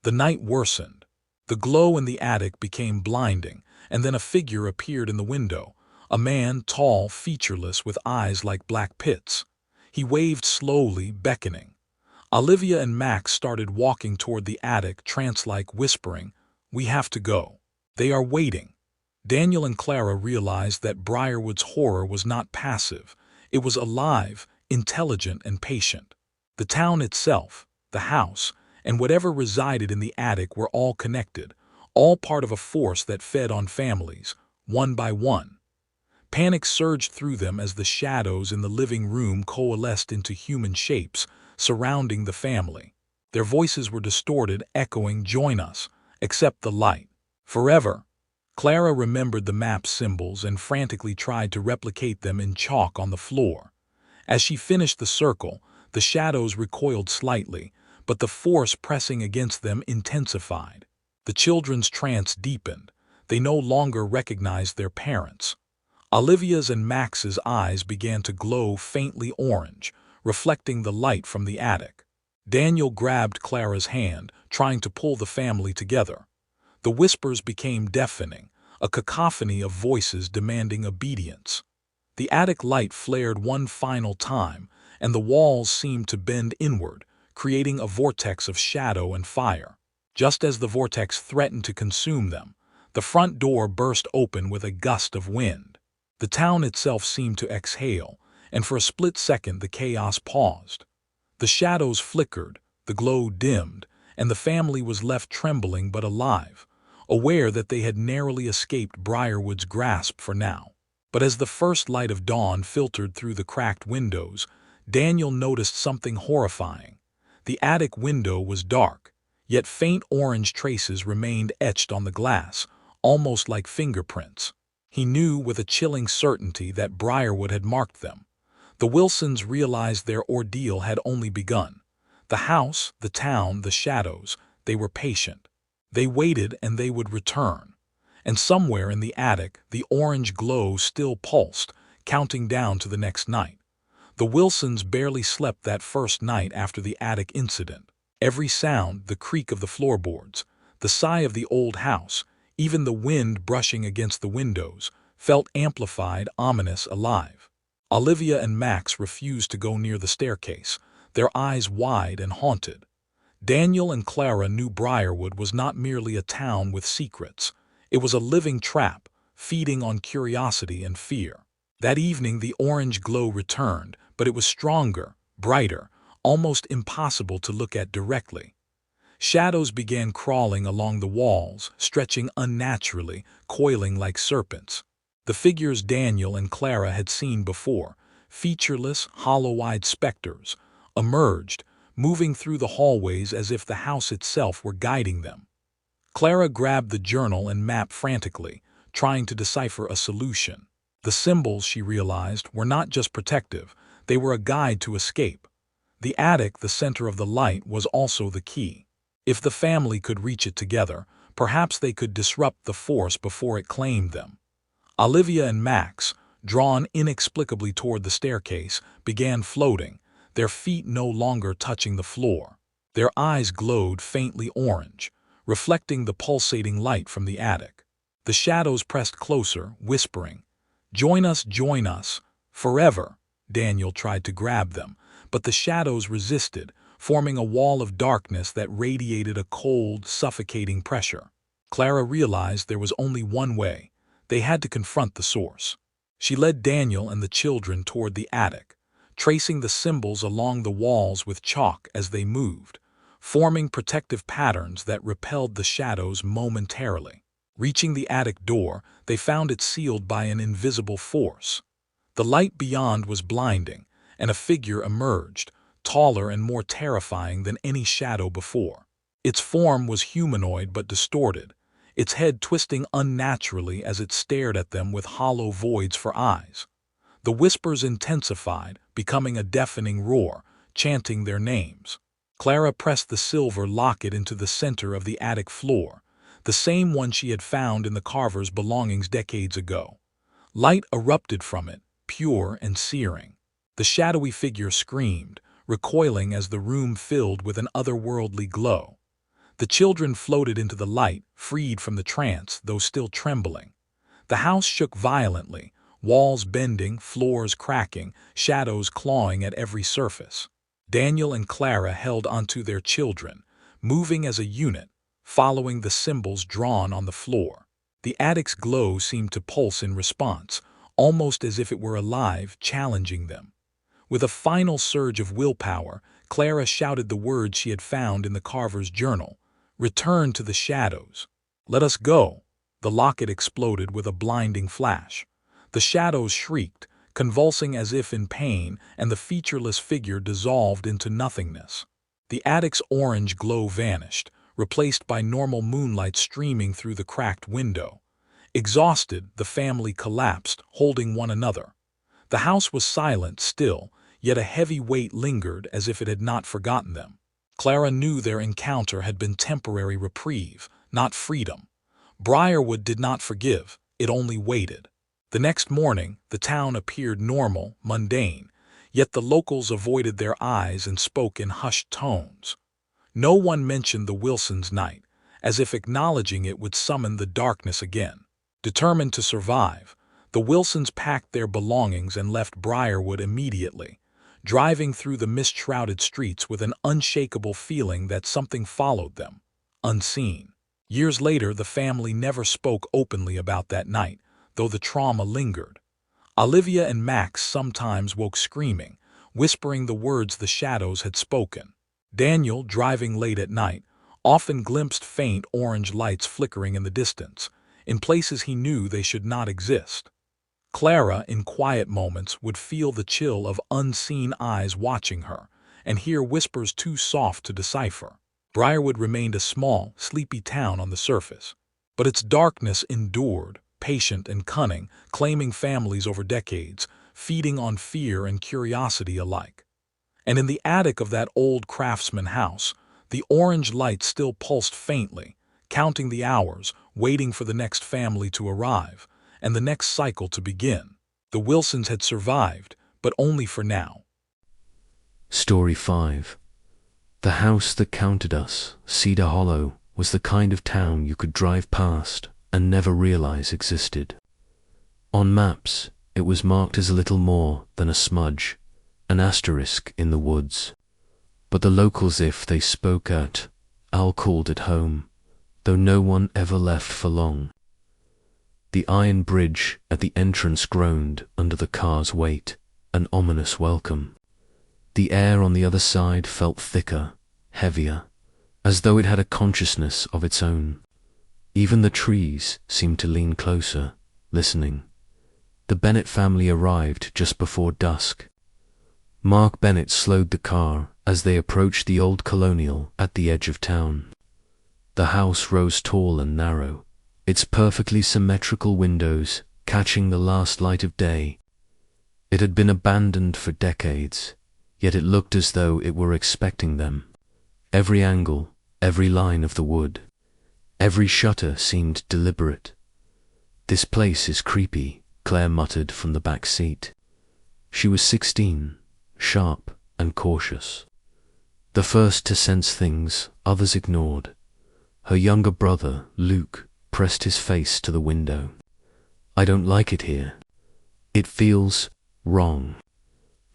The night worsened. The glow in the attic became blinding, and then a figure appeared in the window, a man tall, featureless, with eyes like black pits. He waved slowly, beckoning. Olivia and Max started walking toward the attic, trance-like, whispering, "We have to go. They are waiting." Daniel and Clara realized that Briarwood's horror was not passive. It was alive, intelligent, and patient. The town itself, the house, and whatever resided in the attic were all connected, all part of a force that fed on families, one by one. Panic surged through them as the shadows in the living room coalesced into human shapes, surrounding the family. Their voices were distorted, echoing, "Join us, accept the light. Forever." Clara remembered the map symbols and frantically tried to replicate them in chalk on the floor. As she finished the circle, the shadows recoiled slightly, but the force pressing against them intensified. The children's trance deepened. They no longer recognized their parents. Olivia's and Max's eyes began to glow faintly orange, reflecting the light from the attic. Daniel grabbed Clara's hand, trying to pull the family together. The whispers became deafening, a cacophony of voices demanding obedience. The attic light flared one final time, and the walls seemed to bend inward, creating a vortex of shadow and fire. Just as the vortex threatened to consume them, the front door burst open with a gust of wind. The town itself seemed to exhale, and for a split second the chaos paused. The shadows flickered, the glow dimmed, and the family was left trembling but alive, aware that they had narrowly escaped Briarwood's grasp for now. But as the first light of dawn filtered through the cracked windows, Daniel noticed something horrifying. The attic window was dark, yet faint orange traces remained etched on the glass, almost like fingerprints. He knew with a chilling certainty that Briarwood had marked them. The Wilsons realized their ordeal had only begun. The house, the town, the shadows, they were patient. They waited and they would return. And somewhere in the attic, the orange glow still pulsed, counting down to the next night. The Wilsons barely slept that first night after the attic incident. Every sound, the creak of the floorboards, the sigh of the old house, even the wind brushing against the windows, felt amplified, ominous, alive. Olivia and Max refused to go near the staircase, their eyes wide and haunted. Daniel and Clara knew Briarwood was not merely a town with secrets. It was a living trap, feeding on curiosity and fear. That evening the orange glow returned, but it was stronger, brighter, almost impossible to look at directly. Shadows began crawling along the walls, stretching unnaturally, coiling like serpents. The figures Daniel and Clara had seen before, featureless, hollow-eyed specters, emerged, moving through the hallways as if the house itself were guiding them. Clara grabbed the journal and map frantically, trying to decipher a solution. The symbols, she realized, were not just protective, they were a guide to escape. The attic, the center of the light, was also the key. If the family could reach it together, perhaps they could disrupt the force before it claimed them. Olivia and Max, drawn inexplicably toward the staircase, began floating, their feet no longer touching the floor. Their eyes glowed faintly orange, reflecting the pulsating light from the attic. The shadows pressed closer, whispering, join us, forever." Daniel tried to grab them, but the shadows resisted, forming a wall of darkness that radiated a cold, suffocating pressure. Clara realized there was only one way. They had to confront the source. She led Daniel and the children toward the attic, tracing the symbols along the walls with chalk as they moved, forming protective patterns that repelled the shadows momentarily. Reaching the attic door, they found it sealed by an invisible force. The light beyond was blinding, and a figure emerged, taller and more terrifying than any shadow before. Its form was humanoid but distorted, its head twisting unnaturally as it stared at them with hollow voids for eyes. The whispers intensified, becoming a deafening roar, chanting their names. Clara pressed the silver locket into the center of the attic floor, the same one she had found in the carver's belongings decades ago. Light erupted from it, pure and searing. The shadowy figure screamed, recoiling as the room filled with an otherworldly glow. The children floated into the light, freed from the trance, though still trembling. The house shook violently, walls bending, floors cracking, shadows clawing at every surface. Daniel and Clara held onto their children, moving as a unit, following the symbols drawn on the floor. The attic's glow seemed to pulse in response, almost as if it were alive, challenging them. With a final surge of willpower, Clara shouted the words she had found in the carver's journal. "Return to the shadows. Let us go." The locket exploded with a blinding flash. The shadows shrieked, convulsing as if in pain, and the featureless figure dissolved into nothingness. The attic's orange glow vanished, replaced by normal moonlight streaming through the cracked window. Exhausted, the family collapsed, holding one another. The house was silent still, yet a heavy weight lingered as if it had not forgotten them. Clara knew their encounter had been temporary reprieve, not freedom. Briarwood did not forgive, it only waited. The next morning, the town appeared normal, mundane, yet the locals avoided their eyes and spoke in hushed tones. No one mentioned the Wilsons' night, as if acknowledging it would summon the darkness again. Determined to survive, the Wilsons packed their belongings and left Briarwood immediately, driving through the mist-shrouded streets with an unshakable feeling that something followed them, unseen. Years later, the family never spoke openly about that night, though the trauma lingered. Olivia and Max sometimes woke screaming, whispering the words the shadows had spoken. Daniel, driving late at night, often glimpsed faint orange lights flickering in the distance, in places he knew they should not exist. Clara, in quiet moments, would feel the chill of unseen eyes watching her, and hear whispers too soft to decipher. Briarwood remained a small, sleepy town on the surface, but its darkness endured, patient and cunning, claiming families over decades, feeding on fear and curiosity alike. And in the attic of that old craftsman house, the orange light still pulsed faintly, counting the hours, waiting for the next family to arrive, and the next cycle to begin. The Wilsons had survived, but only for now. Story 5. The house that counted us, Cedar Hollow, was the kind of town you could drive past and never realize existed. On maps, it was marked as little more than a smudge, an asterisk in the woods. But the locals, if they spoke out, Al called it home, though no one ever left for long. The iron bridge at the entrance groaned under the car's weight, an ominous welcome. The air on the other side felt thicker, heavier, as though it had a consciousness of its own. Even the trees seemed to lean closer, listening. The Bennett family arrived just before dusk. Mark Bennett slowed the car as they approached the old colonial at the edge of town. The house rose tall and narrow, its perfectly symmetrical windows catching the last light of day. It had been abandoned for decades, yet it looked as though it were expecting them. Every angle, every line of the wood, every shutter seemed deliberate. "This place is creepy," Claire muttered from the back seat. She was 16, sharp and cautious. The first to sense things others ignored. Her younger brother, Luke, pressed his face to the window. "I don't like it here. It feels wrong,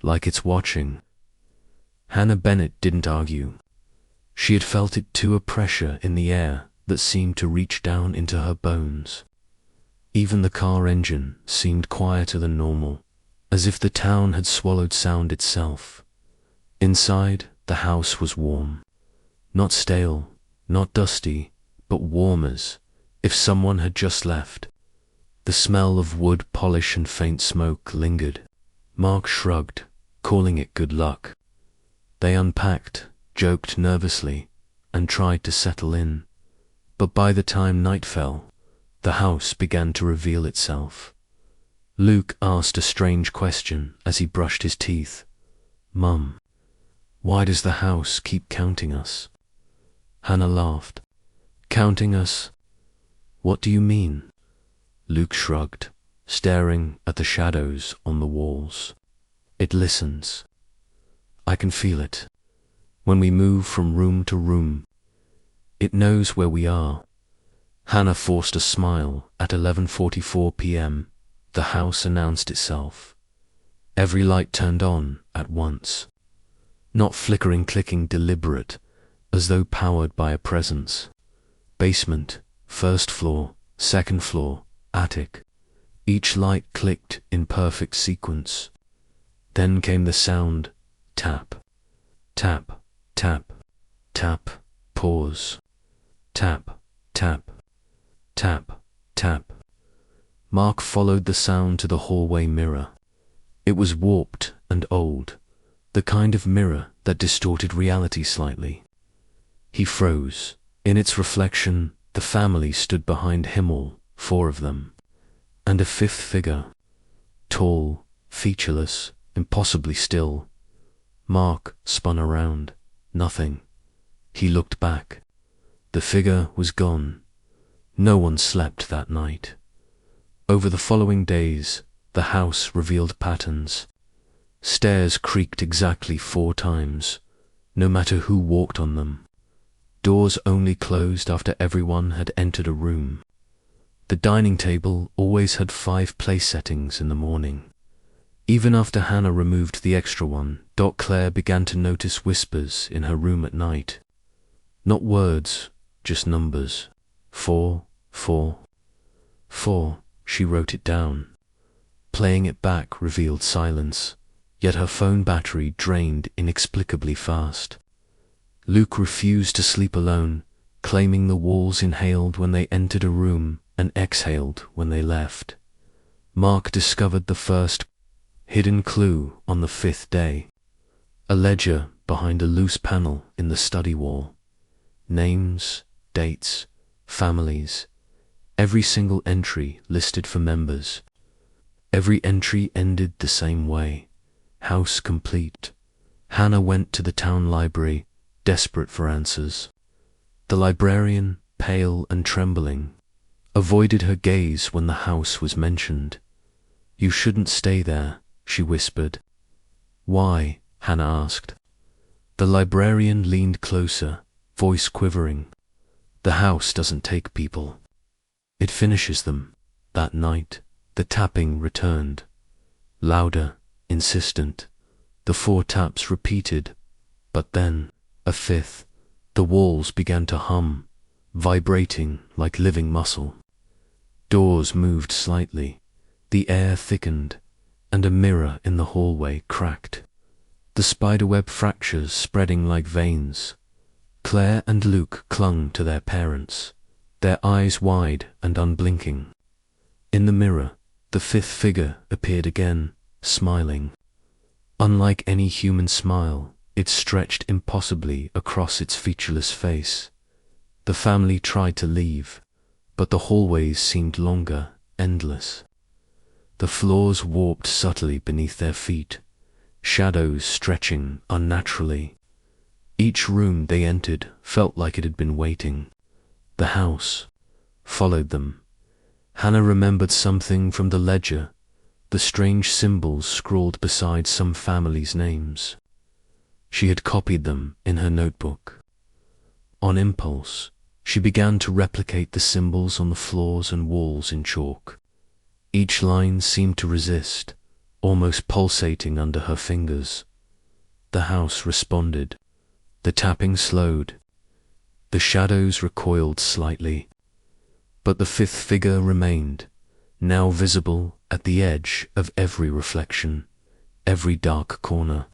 like it's watching." Hannah Bennett didn't argue. She had felt it too, a pressure in the air that seemed to reach down into her bones. Even the car engine seemed quieter than normal, as if the town had swallowed sound itself. Inside, the house was warm. Not stale, not dusty, but warm as if someone had just left. The smell of wood polish and faint smoke lingered. Mark shrugged, calling it good luck. They unpacked, joked nervously, and tried to settle in. But by the time night fell, the house began to reveal itself. Luke asked a strange question as he brushed his teeth. "Mum, why does the house keep counting us?" Hannah laughed. "Counting us? What do you mean?" Luke shrugged, staring at the shadows on the walls. "It listens. I can feel it. When we move from room to room, it knows where we are." Hannah forced a smile. At 11:44 p.m., the house announced itself. Every light turned on at once. Not flickering, clicking, deliberate, as though powered by a presence. Basement, first floor, second floor, attic. Each light clicked in perfect sequence. Then came the sound: tap, tap, tap, tap, pause, tap, tap, tap, tap. Mark followed the sound to the hallway mirror. It was warped and old, the kind of mirror that distorted reality slightly. He froze. In its reflection, the family stood behind him, all four of them, and a fifth figure, tall, featureless, impossibly still. Mark spun around. Nothing. He looked back. The figure was gone. No one slept that night. Over the following days, the house revealed patterns. Stairs creaked exactly 4 times, no matter who walked on them. Doors only closed after everyone had entered a room. The dining table always had 5 place settings in the morning. Even after Hannah removed the extra one, Claire began to notice whispers in her room at night. Not words, just numbers. 4, 4, 4. She wrote it down. Playing it back revealed silence, yet her phone battery drained inexplicably fast. Luke refused to sleep alone, claiming the walls inhaled when they entered a room and exhaled when they left. Mark discovered the first hidden clue on the 5th day. A ledger behind a loose panel in the study wall. Names, dates, families. Every single entry listed for members. Every entry ended the same way. House complete. Hannah went to the town library, desperate for answers. The librarian, pale and trembling, avoided her gaze when the house was mentioned. "You shouldn't stay there," she whispered. "Why?" Hannah asked. The librarian leaned closer, voice quivering. "The house doesn't take people. It finishes them." That night, the tapping returned. Louder, insistent. The 4 taps repeated, but then, a 5th. The walls began to hum, vibrating like living muscle. Doors moved slightly. The air thickened, and a mirror in the hallway cracked. The spiderweb fractures spreading like veins. Claire and Luke clung to their parents, their eyes wide and unblinking. In the mirror, the 5th figure appeared again, smiling. Unlike any human smile, it stretched impossibly across its featureless face. The family tried to leave, but the hallways seemed longer, endless. The floors warped subtly beneath their feet, shadows stretching unnaturally. Each room they entered felt like it had been waiting. The house followed them. Hannah remembered something from the ledger, the strange symbols scrawled beside some family's names. She had copied them in her notebook. On impulse, she began to replicate the symbols on the floors and walls in chalk. Each line seemed to resist, almost pulsating under her fingers. The house responded. The tapping slowed. The shadows recoiled slightly. But the 5th figure remained, now visible at the edge of every reflection, every dark corner.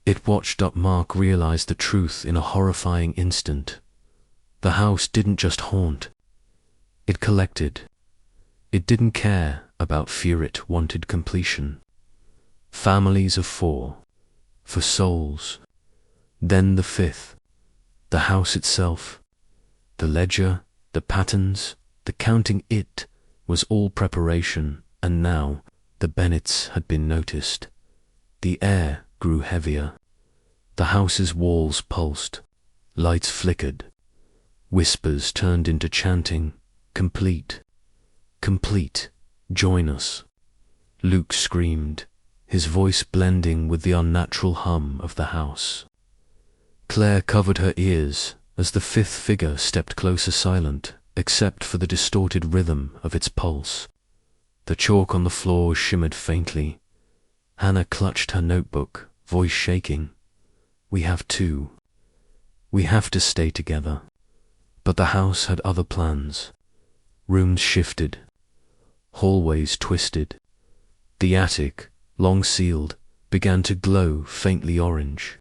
It watched up. Mark realized the truth in a horrifying instant. The house didn't just haunt. It collected. It didn't care about fear, it wanted completion. Families of 4, for souls. Then the 5th, the house itself, the ledger the patterns, the counting. It was all preparation, and now the Bennets had been noticed. The air grew heavier. The house's walls pulsed. Lights flickered. Whispers turned into chanting. Complete. Complete. Join us. Luke screamed, his voice blending with the unnatural hum of the house. Claire covered her ears as the fifth figure stepped closer, silent, except for the distorted rhythm of its pulse. The chalk on the floor shimmered faintly. Hannah clutched her notebook, voice shaking. We have to stay together. But the house had other plans. Rooms shifted. Hallways twisted. The attic, long sealed, began to glow faintly orange,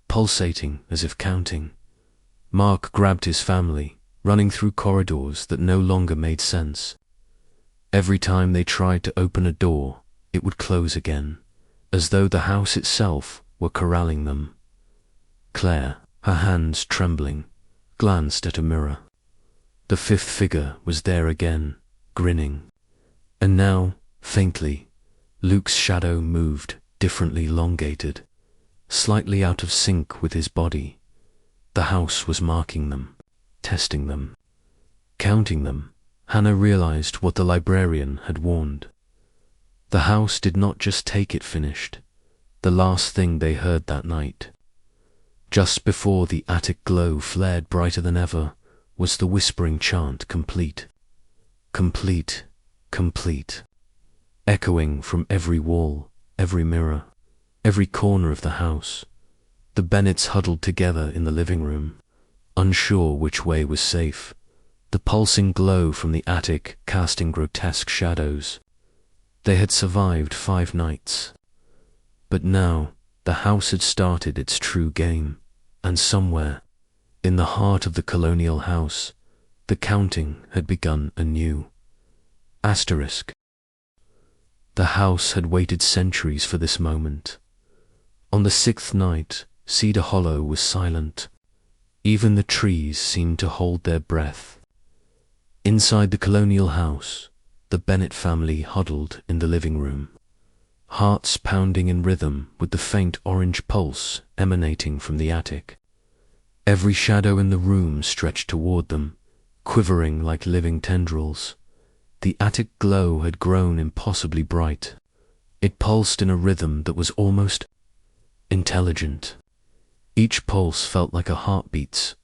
pulsating as if counting. Mark grabbed his family, running through corridors that no longer made sense. Every time they tried to open a door, it would close again, as though the house itself were corralling them. Claire, her hands trembling, glanced at a mirror. The fifth figure was there again, grinning. And now, faintly, Luke's shadow moved, differently elongated, slightly out of sync with his body. The house was marking them, testing them, counting them. Hannah realized what the librarian had warned. The house did not just take it finished, the last thing they heard that night. Just before the attic glow flared brighter than ever was the whispering chant, complete, complete, complete, echoing from every wall, every mirror, every corner of the house. The Bennets huddled together in the living room, unsure which way was safe, the pulsing glow from the attic casting grotesque shadows. They had survived 5 nights. But now the house had started its true game, and somewhere, in the heart of the colonial house, the counting had begun anew. Asterisk. The house had waited centuries for this moment. On the 6th night, Cedar Hollow was silent. Even the trees seemed to hold their breath. Inside the colonial house, the Bennet family huddled in the living room, hearts pounding in rhythm with the faint orange pulse emanating from the attic. Every shadow in the room stretched toward them, quivering like living tendrils. The attic glow had grown impossibly bright. It pulsed in a rhythm that was almost intelligent. Each pulse felt like a heartbeat's,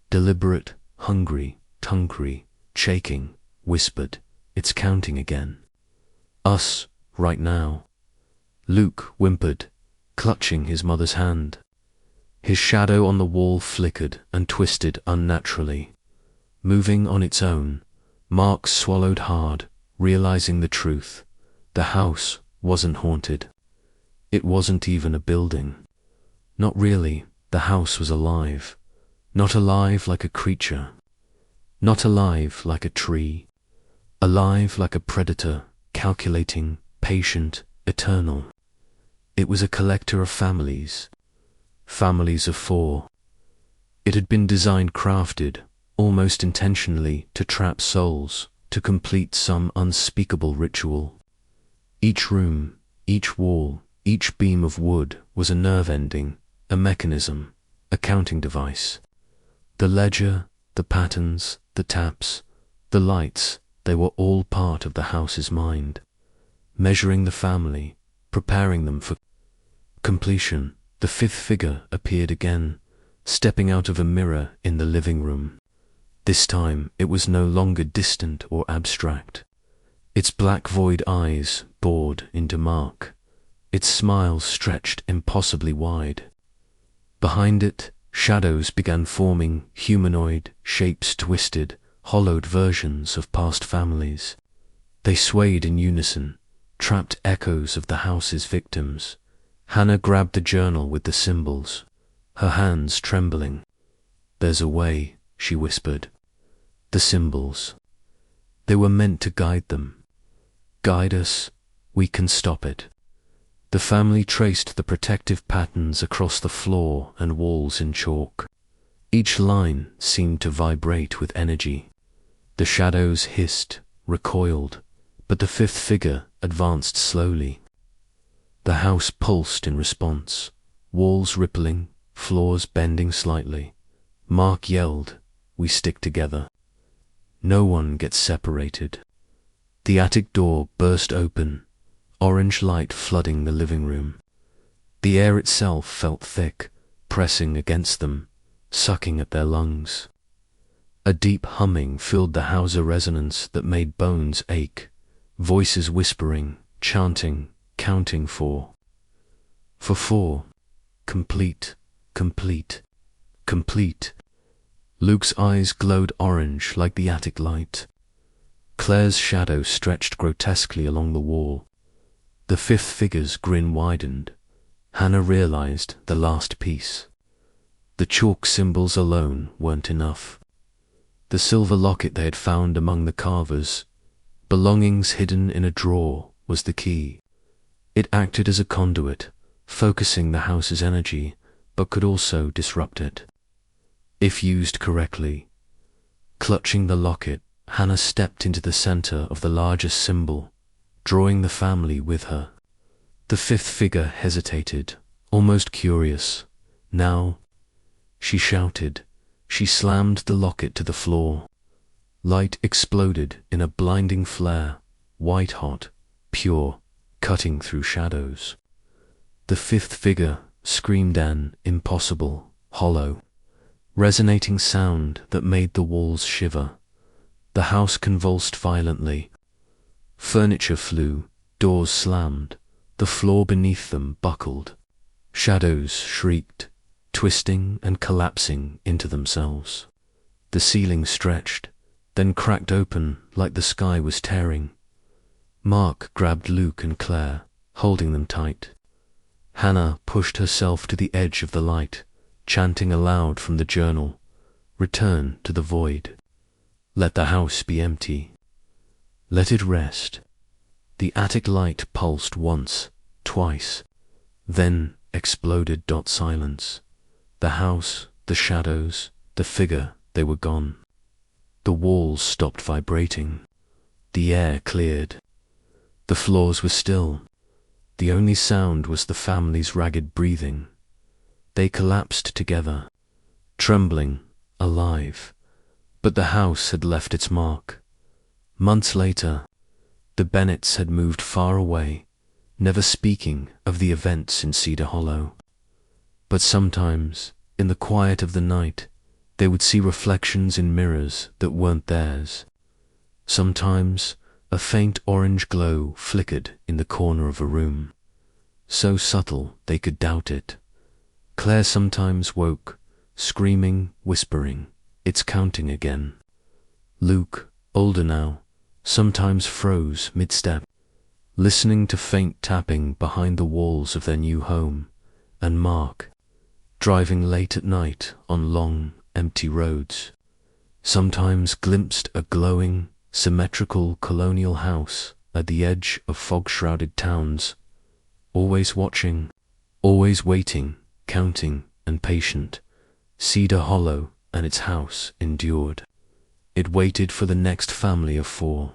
deliberate, hungry, hungry, shaking, whispered, it's counting again. Us, right now. Luke whimpered, clutching his mother's hand. His shadow on the wall flickered and twisted unnaturally. Moving on its own, Mark swallowed hard, realizing the truth. The house wasn't haunted. It wasn't even a building. Not really. The house was alive. Not alive like a creature. Not alive like a tree. Alive like a predator, calculating, patient, eternal. It was a collector of families. Families of 4. It had been designed, crafted, almost intentionally, to trap souls, to complete some unspeakable ritual. Each room, each wall, each beam of wood was a nerve ending, a mechanism, a counting device. The ledger, the patterns, the taps, the lights, they were all part of the house's mind, measuring the family, preparing them for completion. The 5th figure appeared again, stepping out of a mirror in the living room. This time it was no longer distant or abstract. Its black void eyes bored into Mark. Its smile stretched impossibly wide. Behind it, shadows began forming, humanoid, shapes twisted, hollowed versions of past families. They swayed in unison, trapped echoes of the house's victims. Hannah grabbed the journal with the symbols, her hands trembling. There's a way, she whispered. The symbols. They were meant to guide them. Guide us, we can stop it. The family traced the protective patterns across the floor and walls in chalk. Each line seemed to vibrate with energy, The shadows hissed, recoiled, but the fifth figure advanced slowly. The house pulsed in response, walls rippling, floors bending slightly. Mark yelled, "We stick together. No one gets separated." The attic door burst open, orange light flooding the living room. The air itself felt thick, pressing against them, sucking at their lungs. A deep humming filled the house, a resonance that made bones ache, voices whispering, chanting, counting for 4, complete, complete, complete. Luke's eyes glowed orange like the attic light. Claire's shadow stretched grotesquely along the wall. The fifth figure's grin widened. Hannah realized the last piece. The chalk symbols alone weren't enough. The silver locket they had found among the carvers, belongings hidden in a drawer, was the key. It acted as a conduit, focusing the house's energy, but could also disrupt it, if used correctly. Clutching the locket, Hannah stepped into the center of the largest symbol, drawing the family with her. The fifth figure hesitated, almost curious. "Now," she shouted. She slammed the locket to the floor. Light exploded in a blinding flare, white-hot, pure, cutting through shadows. The fifth figure screamed an impossible, hollow, resonating sound that made the walls shiver. The house convulsed violently. Furniture flew, doors slammed, the floor beneath them buckled. Shadows shrieked, twisting and collapsing into themselves. The ceiling stretched, then cracked open like the sky was tearing. Mark grabbed Luke and Claire, holding them tight. Hannah pushed herself to the edge of the light, chanting aloud from the journal, "Return to the void. Let the house be empty. Let it rest." The attic light pulsed once, twice, then exploded. Silence. The house, the shadows, the figure, they were gone. The walls stopped vibrating. The air cleared. The floors were still. The only sound was the family's ragged breathing. They collapsed together, trembling, alive. But the house had left its mark. Months later, the Bennetts had moved far away, never speaking of the events in Cedar Hollow. But sometimes, in the quiet of the night, they would see reflections in mirrors that weren't theirs. Sometimes, a faint orange glow flickered in the corner of a room, so subtle they could doubt it. Claire sometimes woke, screaming, whispering, "It's counting again." Luke, older now, sometimes froze mid-step, listening to faint tapping behind the walls of their new home, and Mark, driving late at night on long, empty roads, sometimes glimpsed a glowing, symmetrical colonial house at the edge of fog-shrouded towns, always watching, always waiting, counting and patient. Cedar Hollow and its house endured. It waited for the next family of 4,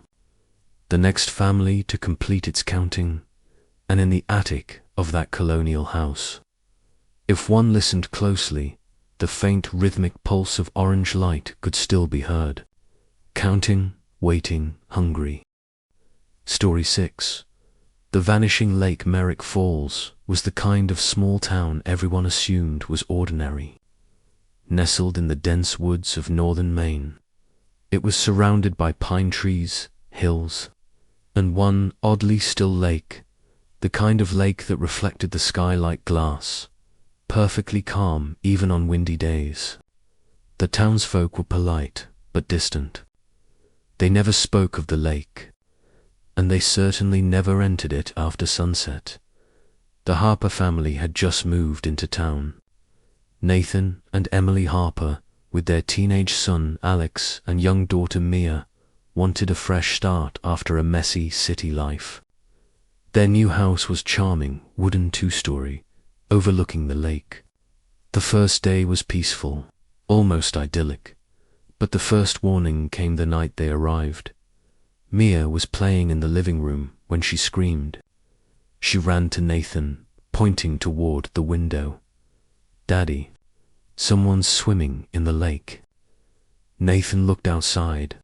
the next family to complete its counting, and in the attic of that colonial house, if one listened closely, the faint rhythmic pulse of orange light could still be heard. Counting, waiting, hungry. Story 6. The vanishing Lake Merrick Falls was the kind of small town everyone assumed was ordinary. Nestled in the dense woods of northern Maine, it was surrounded by pine trees, hills, and one oddly still lake, the kind of lake that reflected the sky like glass, perfectly calm even on windy days. The townsfolk were polite but distant. They never spoke of the lake, and they certainly never entered it after sunset. The Harper family had just moved into town. Nathan and Emily Harper, with their teenage son Alex and young daughter Mia, wanted a fresh start after a messy city life. Their new house was charming, wooden 2-story, overlooking the lake. The first day was peaceful, almost idyllic. But the first warning came the night they arrived. Mia was playing in the living room when she screamed. She ran to Nathan, pointing toward the window. "Daddy, someone's swimming in the lake." Nathan looked outside.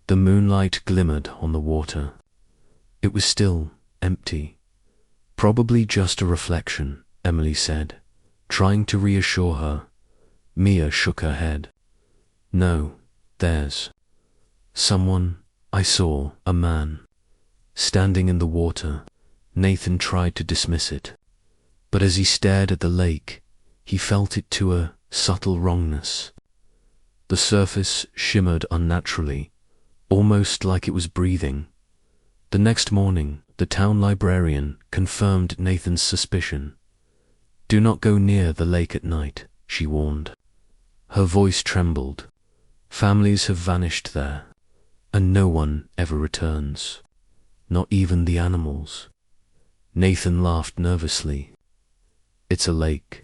The moonlight glimmered on the water. It was still empty. "Probably just a reflection," Emily said, trying to reassure her. Mia shook her head. "No, there's someone. I saw a man standing in the water." Nathan tried to dismiss it, but as he stared at the lake, he felt it to a subtle wrongness. The surface shimmered unnaturally, almost like it was breathing. The next morning, the town librarian confirmed Nathan's suspicion. "Do not go near the lake at night," she warned. Her voice trembled. "Families have vanished there, and no one ever returns. Not even the animals." Nathan laughed nervously. "It's a lake.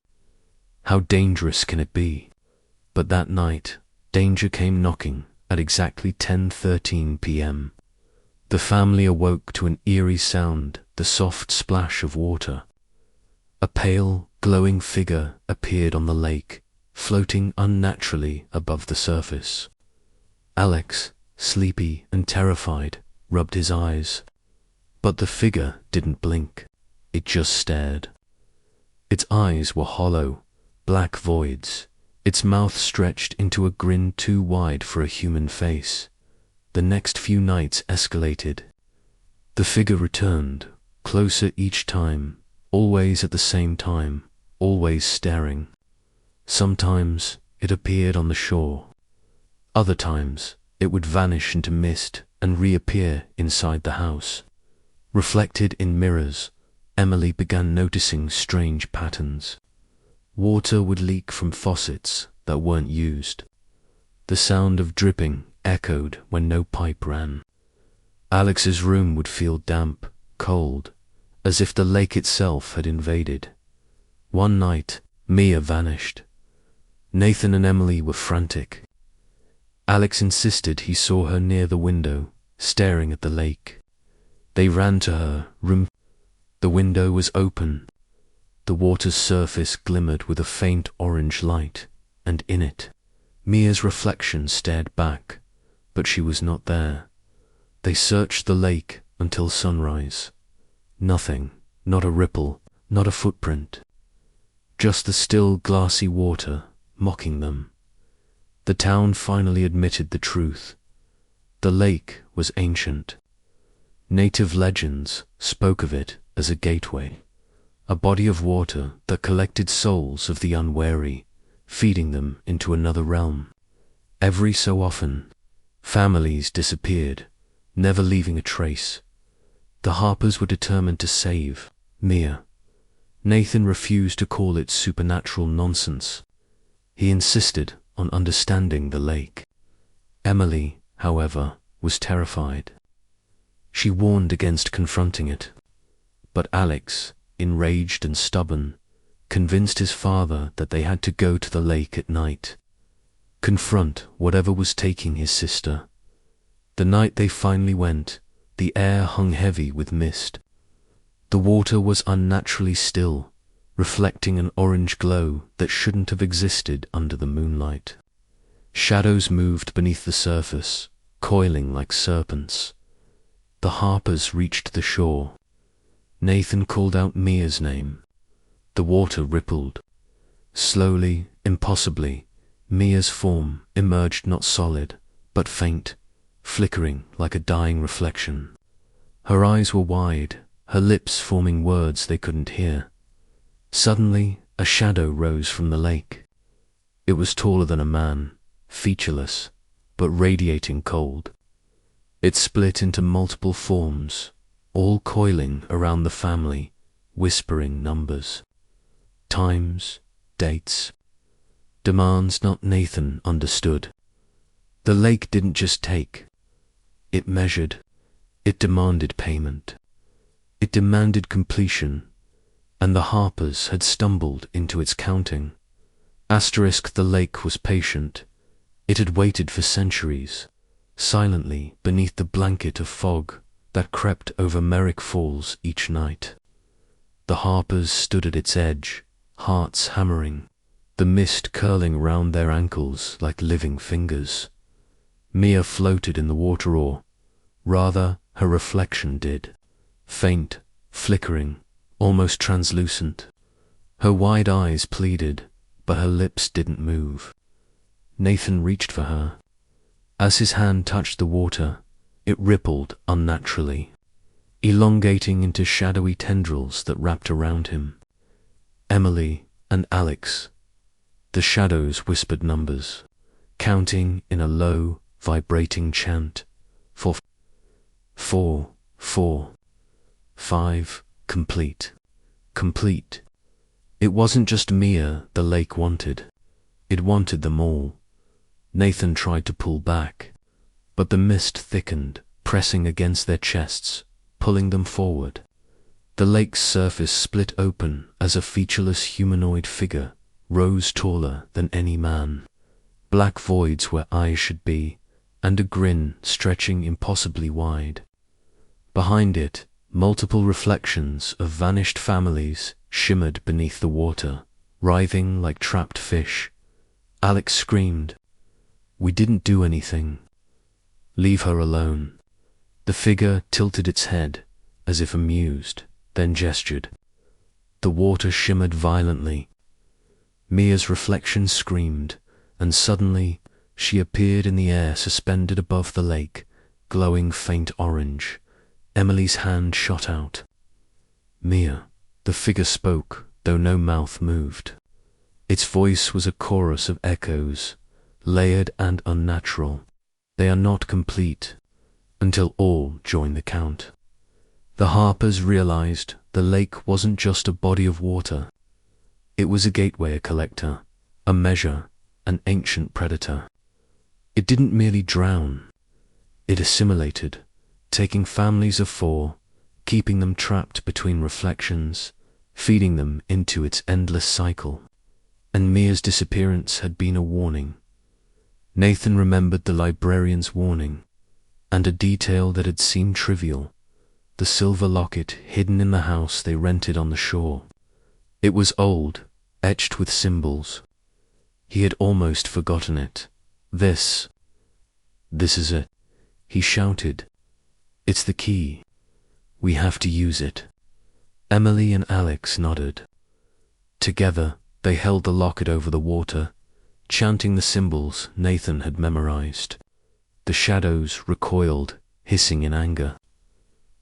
How dangerous can it be?" But that night, danger came knocking at exactly 10:13 p.m. The family awoke to an eerie sound, the soft splash of water. A pale, glowing figure appeared on the lake, floating unnaturally above the surface. Alex, sleepy and terrified, rubbed his eyes. But the figure didn't blink. It just stared. Its eyes were hollow, black voids, its mouth stretched into a grin too wide for a human face. The next few nights escalated. The figure returned, closer each time, always at the same time, always staring. Sometimes it appeared on the shore. Other times it would vanish into mist and reappear inside the house. Reflected in mirrors, Emily began noticing strange patterns. Water would leak from faucets that weren't used. The sound of dripping echoed when no pipe ran. Alex's room would feel damp, cold, as if the lake itself had invaded. One night, Mia vanished. Nathan and Emily were frantic. Alex insisted he saw her near the window, staring at the lake. They ran to her room. The window was open. The water's surface glimmered with a faint orange light, and in it, Mia's reflection stared back, but she was not there. They searched the lake until sunrise. Nothing, not a ripple, not a footprint. Just the still, glassy water, mocking them. The town finally admitted the truth. The lake was ancient. Native legends spoke of it as a gateway, a body of water that collected souls of the unwary, feeding them into another realm. Every so often, families disappeared, never leaving a trace. The Harpers were determined to save Mia. Nathan refused to call it supernatural nonsense. He insisted on understanding the lake. Emily, however, was terrified. She warned against confronting it. But Alex, enraged and stubborn, convinced his father that they had to go to the lake at night, confront whatever was taking his sister. The night they finally went, the air hung heavy with mist. The water was unnaturally still, reflecting an orange glow that shouldn't have existed under the moonlight. Shadows moved beneath the surface, coiling like serpents. The Harpers reached the shore. Nathan called out Mia's name. The water rippled. Slowly, impossibly, Mia's form emerged, not solid, but faint, flickering like a dying reflection. Her eyes were wide, her lips forming words they couldn't hear. Suddenly, a shadow rose from the lake. It was taller than a man, featureless, but radiating cold. It split into multiple forms, all coiling around the family, whispering numbers, times, dates, demands not Nathan understood. The lake didn't just take. It measured. It demanded payment. It demanded completion, and the Harpers had stumbled into its counting. Asterisk, the lake was patient. It had waited for centuries, silently beneath the blanket of fog that crept over Merrick Falls each night. The Harpers stood at its edge, hearts hammering, the mist curling round their ankles like living fingers. Mia floated in the water, or rather her reflection did, faint, flickering, almost translucent. Her wide eyes pleaded, but her lips didn't move. Nathan reached for her. As his hand touched the water, it rippled unnaturally, elongating into shadowy tendrils that wrapped around him. Emily and Alex. The shadows whispered numbers, counting in a low, vibrating chant. 4, 4, 4, 5, complete, complete. It wasn't just Mia the lake wanted. It wanted them all. Nathan tried to pull back, but the mist thickened, pressing against their chests, pulling them forward. The lake's surface split open as a featureless humanoid figure rose taller than any man. Black voids where eyes should be, and a grin stretching impossibly wide. Behind it, multiple reflections of vanished families shimmered beneath the water, writhing like trapped fish. Alex screamed, "We didn't do anything. Leave her alone." The figure tilted its head, as if amused, then gestured. The water shimmered violently. Mia's reflection screamed, and suddenly she appeared in the air suspended above the lake, glowing faint orange. Emily's hand shot out. "Mia," the figure spoke, though no mouth moved. Its voice was a chorus of echoes, layered and unnatural. "They are not complete until all join the count." The Harpers realized the lake wasn't just a body of water. It was a gateway, a collector, a measure, an ancient predator. It didn't merely drown. It assimilated, taking families of 4, keeping them trapped between reflections, feeding them into its endless cycle. And Mia's disappearance had been a warning. Nathan remembered the librarian's warning, and a detail that had seemed trivial, the silver locket hidden in the house they rented on the shore. It was old, etched with symbols. He had almost forgotten it. This is it," he shouted. "It's the key. We have to use it." Emily and Alex nodded. Together, they held the locket over the water, chanting the symbols Nathan had memorized. The shadows recoiled, hissing in anger.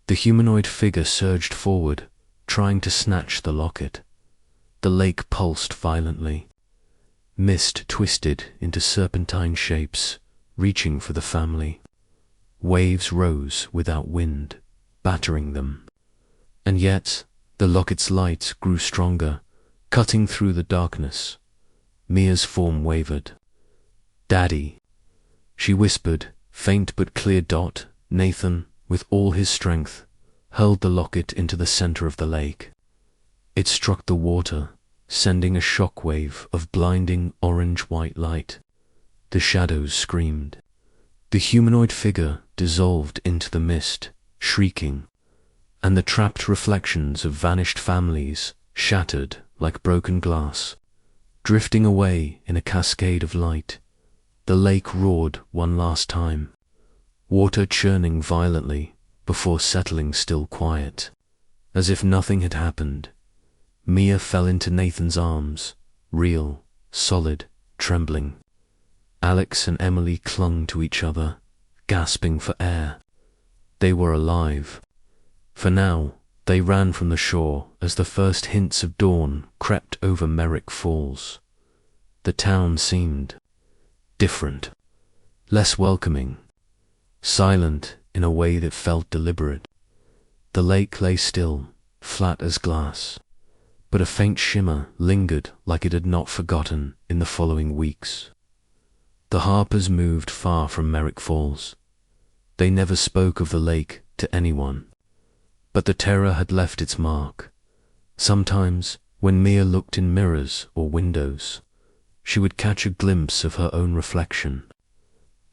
The humanoid figure surged forward, trying to snatch the locket. The lake pulsed violently. Mist twisted into serpentine shapes, reaching for the family. Waves rose without wind, battering them. And yet, the locket's light grew stronger, cutting through the darkness. Mia's form wavered. "Daddy," she whispered, faint but clear. Nathan, with all his strength, hurled the locket into the center of the lake. It struck the water, sending a shockwave of blinding orange-white light. The shadows screamed. The humanoid figure dissolved into the mist, shrieking, and the trapped reflections of vanished families shattered like broken glass, drifting away in a cascade of light. The lake roared one last time, water churning violently before settling still quiet. As if nothing had happened, Mia fell into Nathan's arms, real, solid, trembling. Alex and Emily clung to each other, gasping for air. They were alive. For now, they ran from the shore as the first hints of dawn crept over Merrick Falls. The town seemed different, less welcoming, silent in a way that felt deliberate. The lake lay still, flat as glass, but a faint shimmer lingered like it had not forgotten in the following weeks. The Harpers moved far from Merrick Falls. They never spoke of the lake to anyone, but the terror had left its mark. Sometimes, when Mia looked in mirrors or windows, she would catch a glimpse of her own reflection,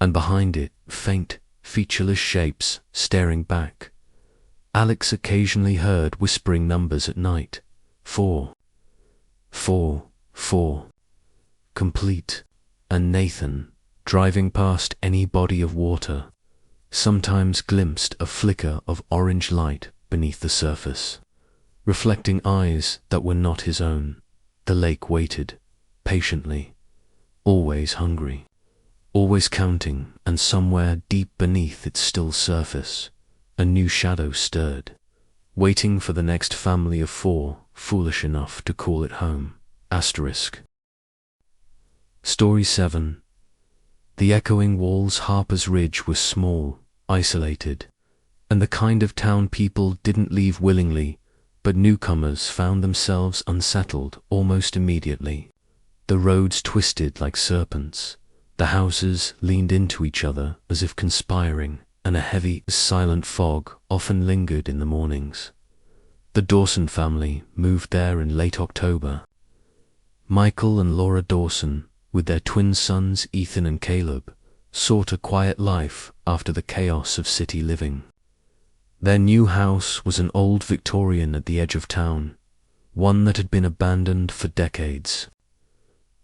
and behind it, faint, featureless shapes staring back. Alex occasionally heard whispering numbers at night. 4, 4, 4. Complete. And Nathan, driving past any body of water, sometimes glimpsed a flicker of orange light beneath the surface, reflecting eyes that were not his own. The lake waited, patiently, always hungry, always counting, and somewhere deep beneath its still surface, a new shadow stirred, waiting for the next family of 4 foolish enough to call it home. Asterisk. Story 7. The echoing walls. Harper's Ridge was small, isolated, and the kind of town people didn't leave willingly, but newcomers found themselves unsettled almost immediately. The roads twisted like serpents, the houses leaned into each other as if conspiring, and a heavy, silent fog often lingered in the mornings. The Dawson family moved there in late October. Michael and Laura Dawson, with their twin sons Ethan and Caleb, sought a quiet life after the chaos of city living. Their new house was an old Victorian at the edge of town, one that had been abandoned for decades.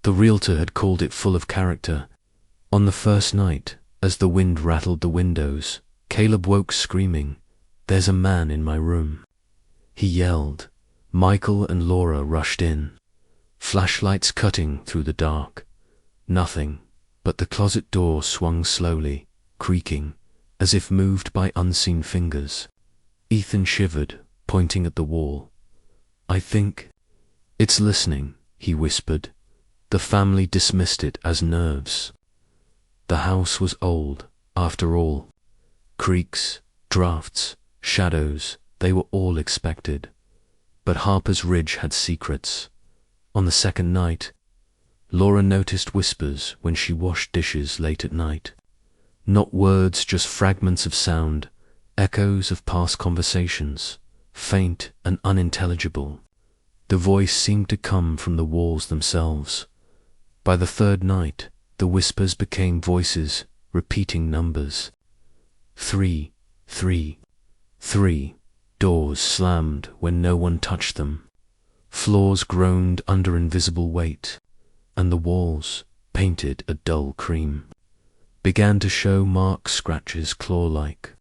The realtor had called it full of character. On the first night, as the wind rattled the windows, Caleb woke screaming, "There's a man in my room." He yelled. Michael and Laura rushed in, flashlights cutting through the dark. Nothing, but the closet door swung slowly, creaking, as if moved by unseen fingers. Ethan shivered, pointing at the wall. "I think it's listening," he whispered. The family dismissed it as nerves. The house was old, after all. Creaks, drafts, shadows, they were all expected. But Harper's Ridge had secrets. On the second night, Laura noticed whispers when she washed dishes late at night. Not words, just fragments of sound, echoes of past conversations, faint and unintelligible. The voice seemed to come from the walls themselves. By the third night, the whispers became voices, repeating numbers. 3, 3, 3. Doors slammed when no one touched them. Floors groaned under invisible weight, and the walls, painted a dull cream, began to show marks, scratches claw-like,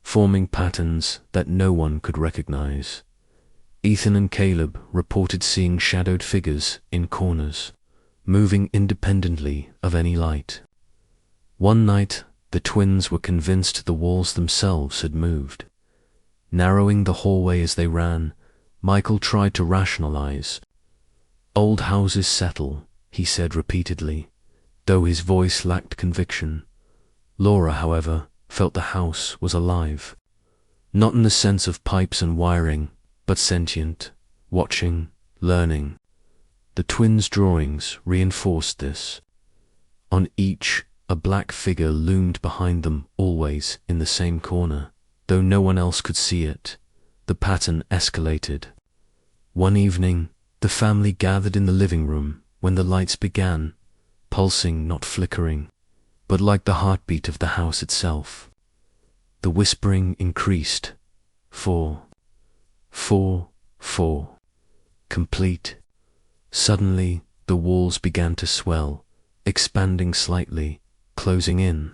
forming patterns that no one could recognize. Ethan and Caleb reported seeing shadowed figures in corners, moving independently of any light. One night, the twins were convinced the walls themselves had moved. Narrowing the hallway as they ran, Michael tried to rationalize. "Old houses settle," he said repeatedly, though his voice lacked conviction. Laura, however, felt the house was alive, not in the sense of pipes and wiring, but sentient, watching, learning. The twins' drawings reinforced this. On each, a black figure loomed behind them, always in the same corner, though no one else could see it. The pattern escalated. One evening, the family gathered in the living room when the lights began, pulsing, not flickering, but like the heartbeat of the house itself. The whispering increased. 4, 4, 4. Complete. Suddenly, the walls began to swell, expanding slightly, closing in.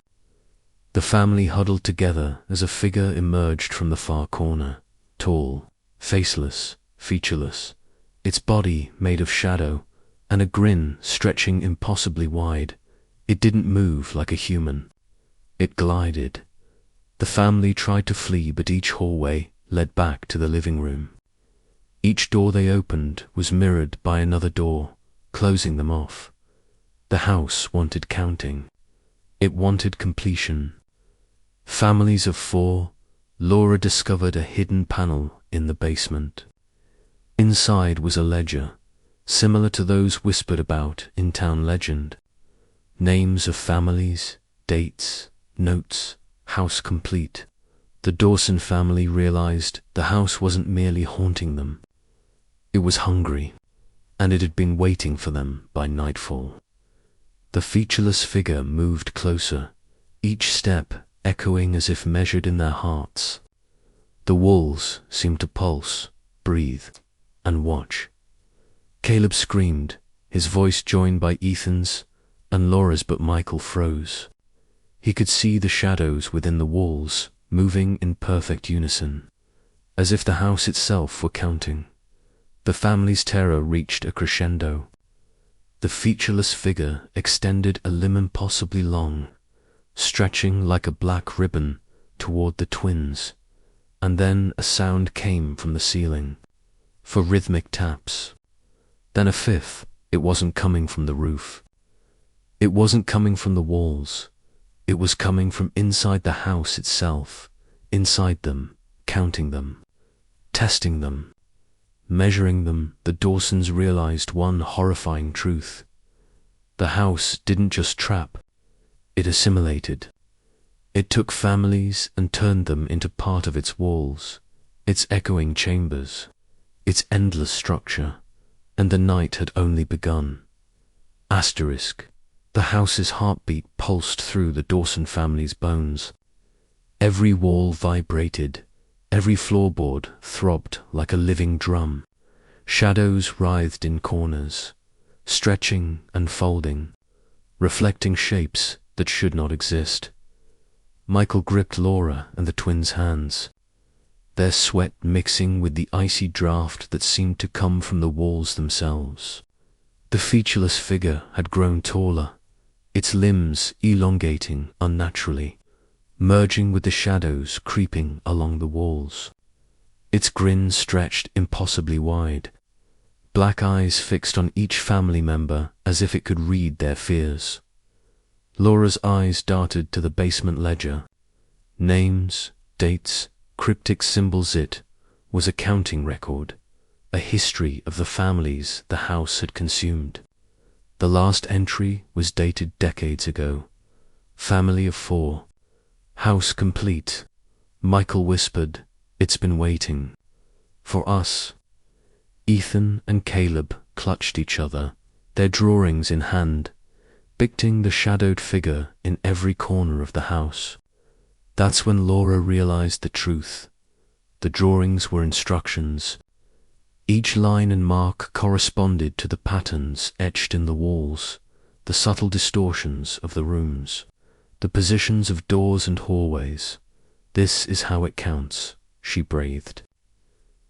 The family huddled together as a figure emerged from the far corner, tall, faceless, featureless, its body made of shadow, and a grin stretching impossibly wide. It didn't move like a human. It glided. The family tried to flee, but each hallway led back to the living room. Each door they opened was mirrored by another door, closing them off. The house wanted counting. It wanted completion. Families of 4, Laura discovered a hidden panel in the basement. Inside was a ledger, similar to those whispered about in town legend. Names of families, dates, notes, house complete. The Dawson family realized the house wasn't merely haunting them. It was hungry, and it had been waiting for them by nightfall. The featureless figure moved closer, each step echoing as if measured in their hearts. The walls seemed to pulse, breathe, and watch. Caleb screamed, his voice joined by Ethan's and Laura's, but Michael froze. He could see the shadows within the walls moving in perfect unison, as if the house itself were counting. The family's terror reached a crescendo. The featureless figure extended a limb impossibly long, stretching like a black ribbon toward the twins, and then a sound came from the ceiling, for rhythmic taps. Then a fifth. It wasn't coming from the roof. It wasn't coming from the walls. It was coming from inside the house itself, inside them, counting them, testing them, measuring them. The Dawsons realized one horrifying truth. The house didn't just trap, it assimilated. It took families and turned them into part of its walls, its echoing chambers, its endless structure. And the night had only begun. Asterisk. The house's heartbeat pulsed through the Dawson family's bones. Every wall vibrated, every floorboard throbbed like a living drum. Shadows writhed in corners, stretching and folding, reflecting shapes that should not exist. Michael gripped Laura and the twins' hands, their sweat mixing with the icy draft that seemed to come from the walls themselves. The featureless figure had grown taller, its limbs elongating unnaturally, merging with the shadows creeping along the walls. Its grin stretched impossibly wide, black eyes fixed on each family member as if it could read their fears. Laura's eyes darted to the basement ledger. Names, dates, cryptic symbols. It was a counting record, a history of the families the house had consumed. The last entry was dated decades ago. Family of 4. House complete. Michael whispered, "It's been waiting. For us." Ethan and Caleb clutched each other, their drawings in hand, depicting the shadowed figure in every corner of the house. That's when Laura realized the truth. The drawings were instructions. Each line and mark corresponded to the patterns etched in the walls, the subtle distortions of the rooms, the positions of doors and hallways. "This is how it counts," she breathed.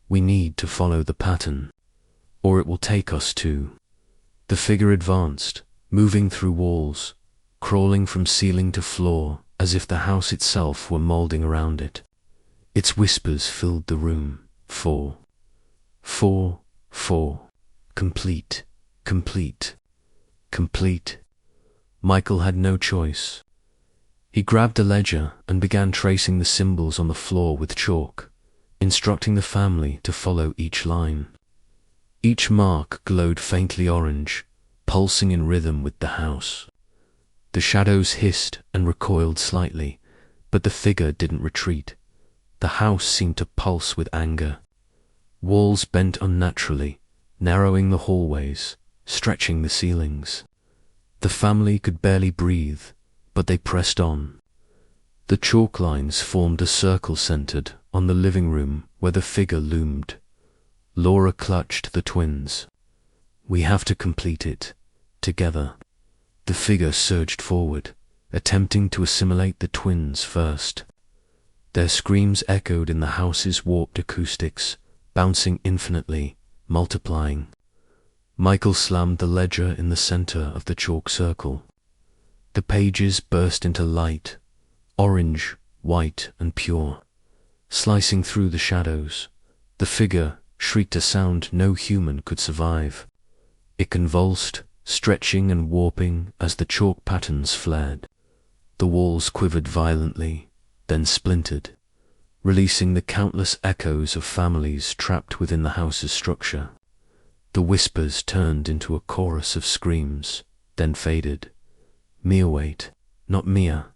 "We need to follow the pattern, or it will take us to." The figure advanced, moving through walls, crawling from ceiling to floor, as if the house itself were molding around it. Its whispers filled the room. 4. 4. 4. Complete. Complete. Complete. Michael had no choice. He grabbed a ledger and began tracing the symbols on the floor with chalk, instructing the family to follow each line. Each mark glowed faintly orange, pulsing in rhythm with the house. The shadows hissed and recoiled slightly, but the figure didn't retreat. The house seemed to pulse with anger. Walls bent unnaturally, narrowing the hallways, stretching the ceilings. The family could barely breathe, but they pressed on. The chalk lines formed a circle centered on the living room where the figure loomed. Laura clutched the twins. "We have to complete it, together." The figure surged forward, attempting to assimilate the twins first. Their screams echoed in the house's warped acoustics, bouncing infinitely, multiplying. Michael slammed the ledger in the center of the chalk circle. The pages burst into light, orange, white, and pure. Slicing through the shadows, the figure shrieked a sound no human could survive. It convulsed, stretching and warping as the chalk patterns flared. The walls quivered violently, then splintered, releasing the countless echoes of families trapped within the house's structure. The whispers turned into a chorus of screams, then faded. "Mia, wait, not Mia."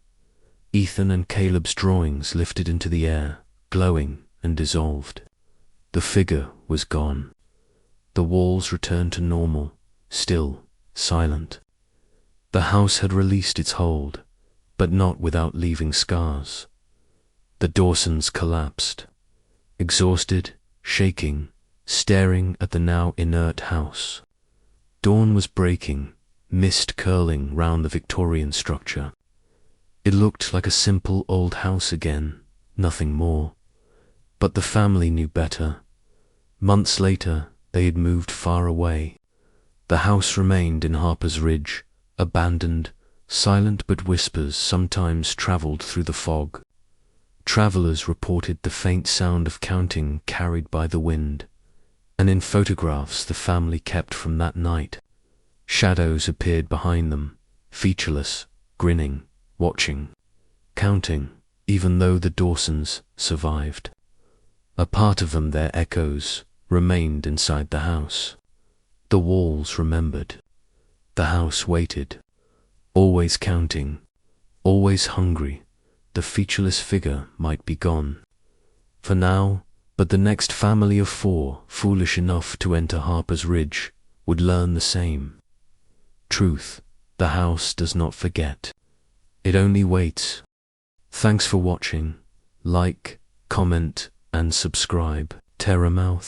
Ethan and Caleb's drawings lifted into the air, glowing and dissolved. The figure was gone. The walls returned to normal, still, silent. The house had released its hold, but not without leaving scars. The Dawsons collapsed, exhausted, shaking, staring at the now inert house. Dawn was breaking, mist curling round the Victorian structure. It looked like a simple old house again, nothing more. But the family knew better. Months later, they had moved far away. The house remained in Harper's Ridge, abandoned, silent, but whispers sometimes travelled through the fog. Travellers reported the faint sound of counting carried by the wind, and in photographs the family kept from that night, shadows appeared behind them, featureless, grinning, watching, counting, even though the Dawsons survived. A part of them, their echoes, remained inside the house. The walls remembered. The house waited, always counting, always hungry. The featureless figure might be gone for now, but the next family of 4, foolish enough to enter Harper's Ridge, would learn the same. Truth, the house does not forget. It only waits. Thanks for watching. Like, comment, and subscribe. Terrormouth.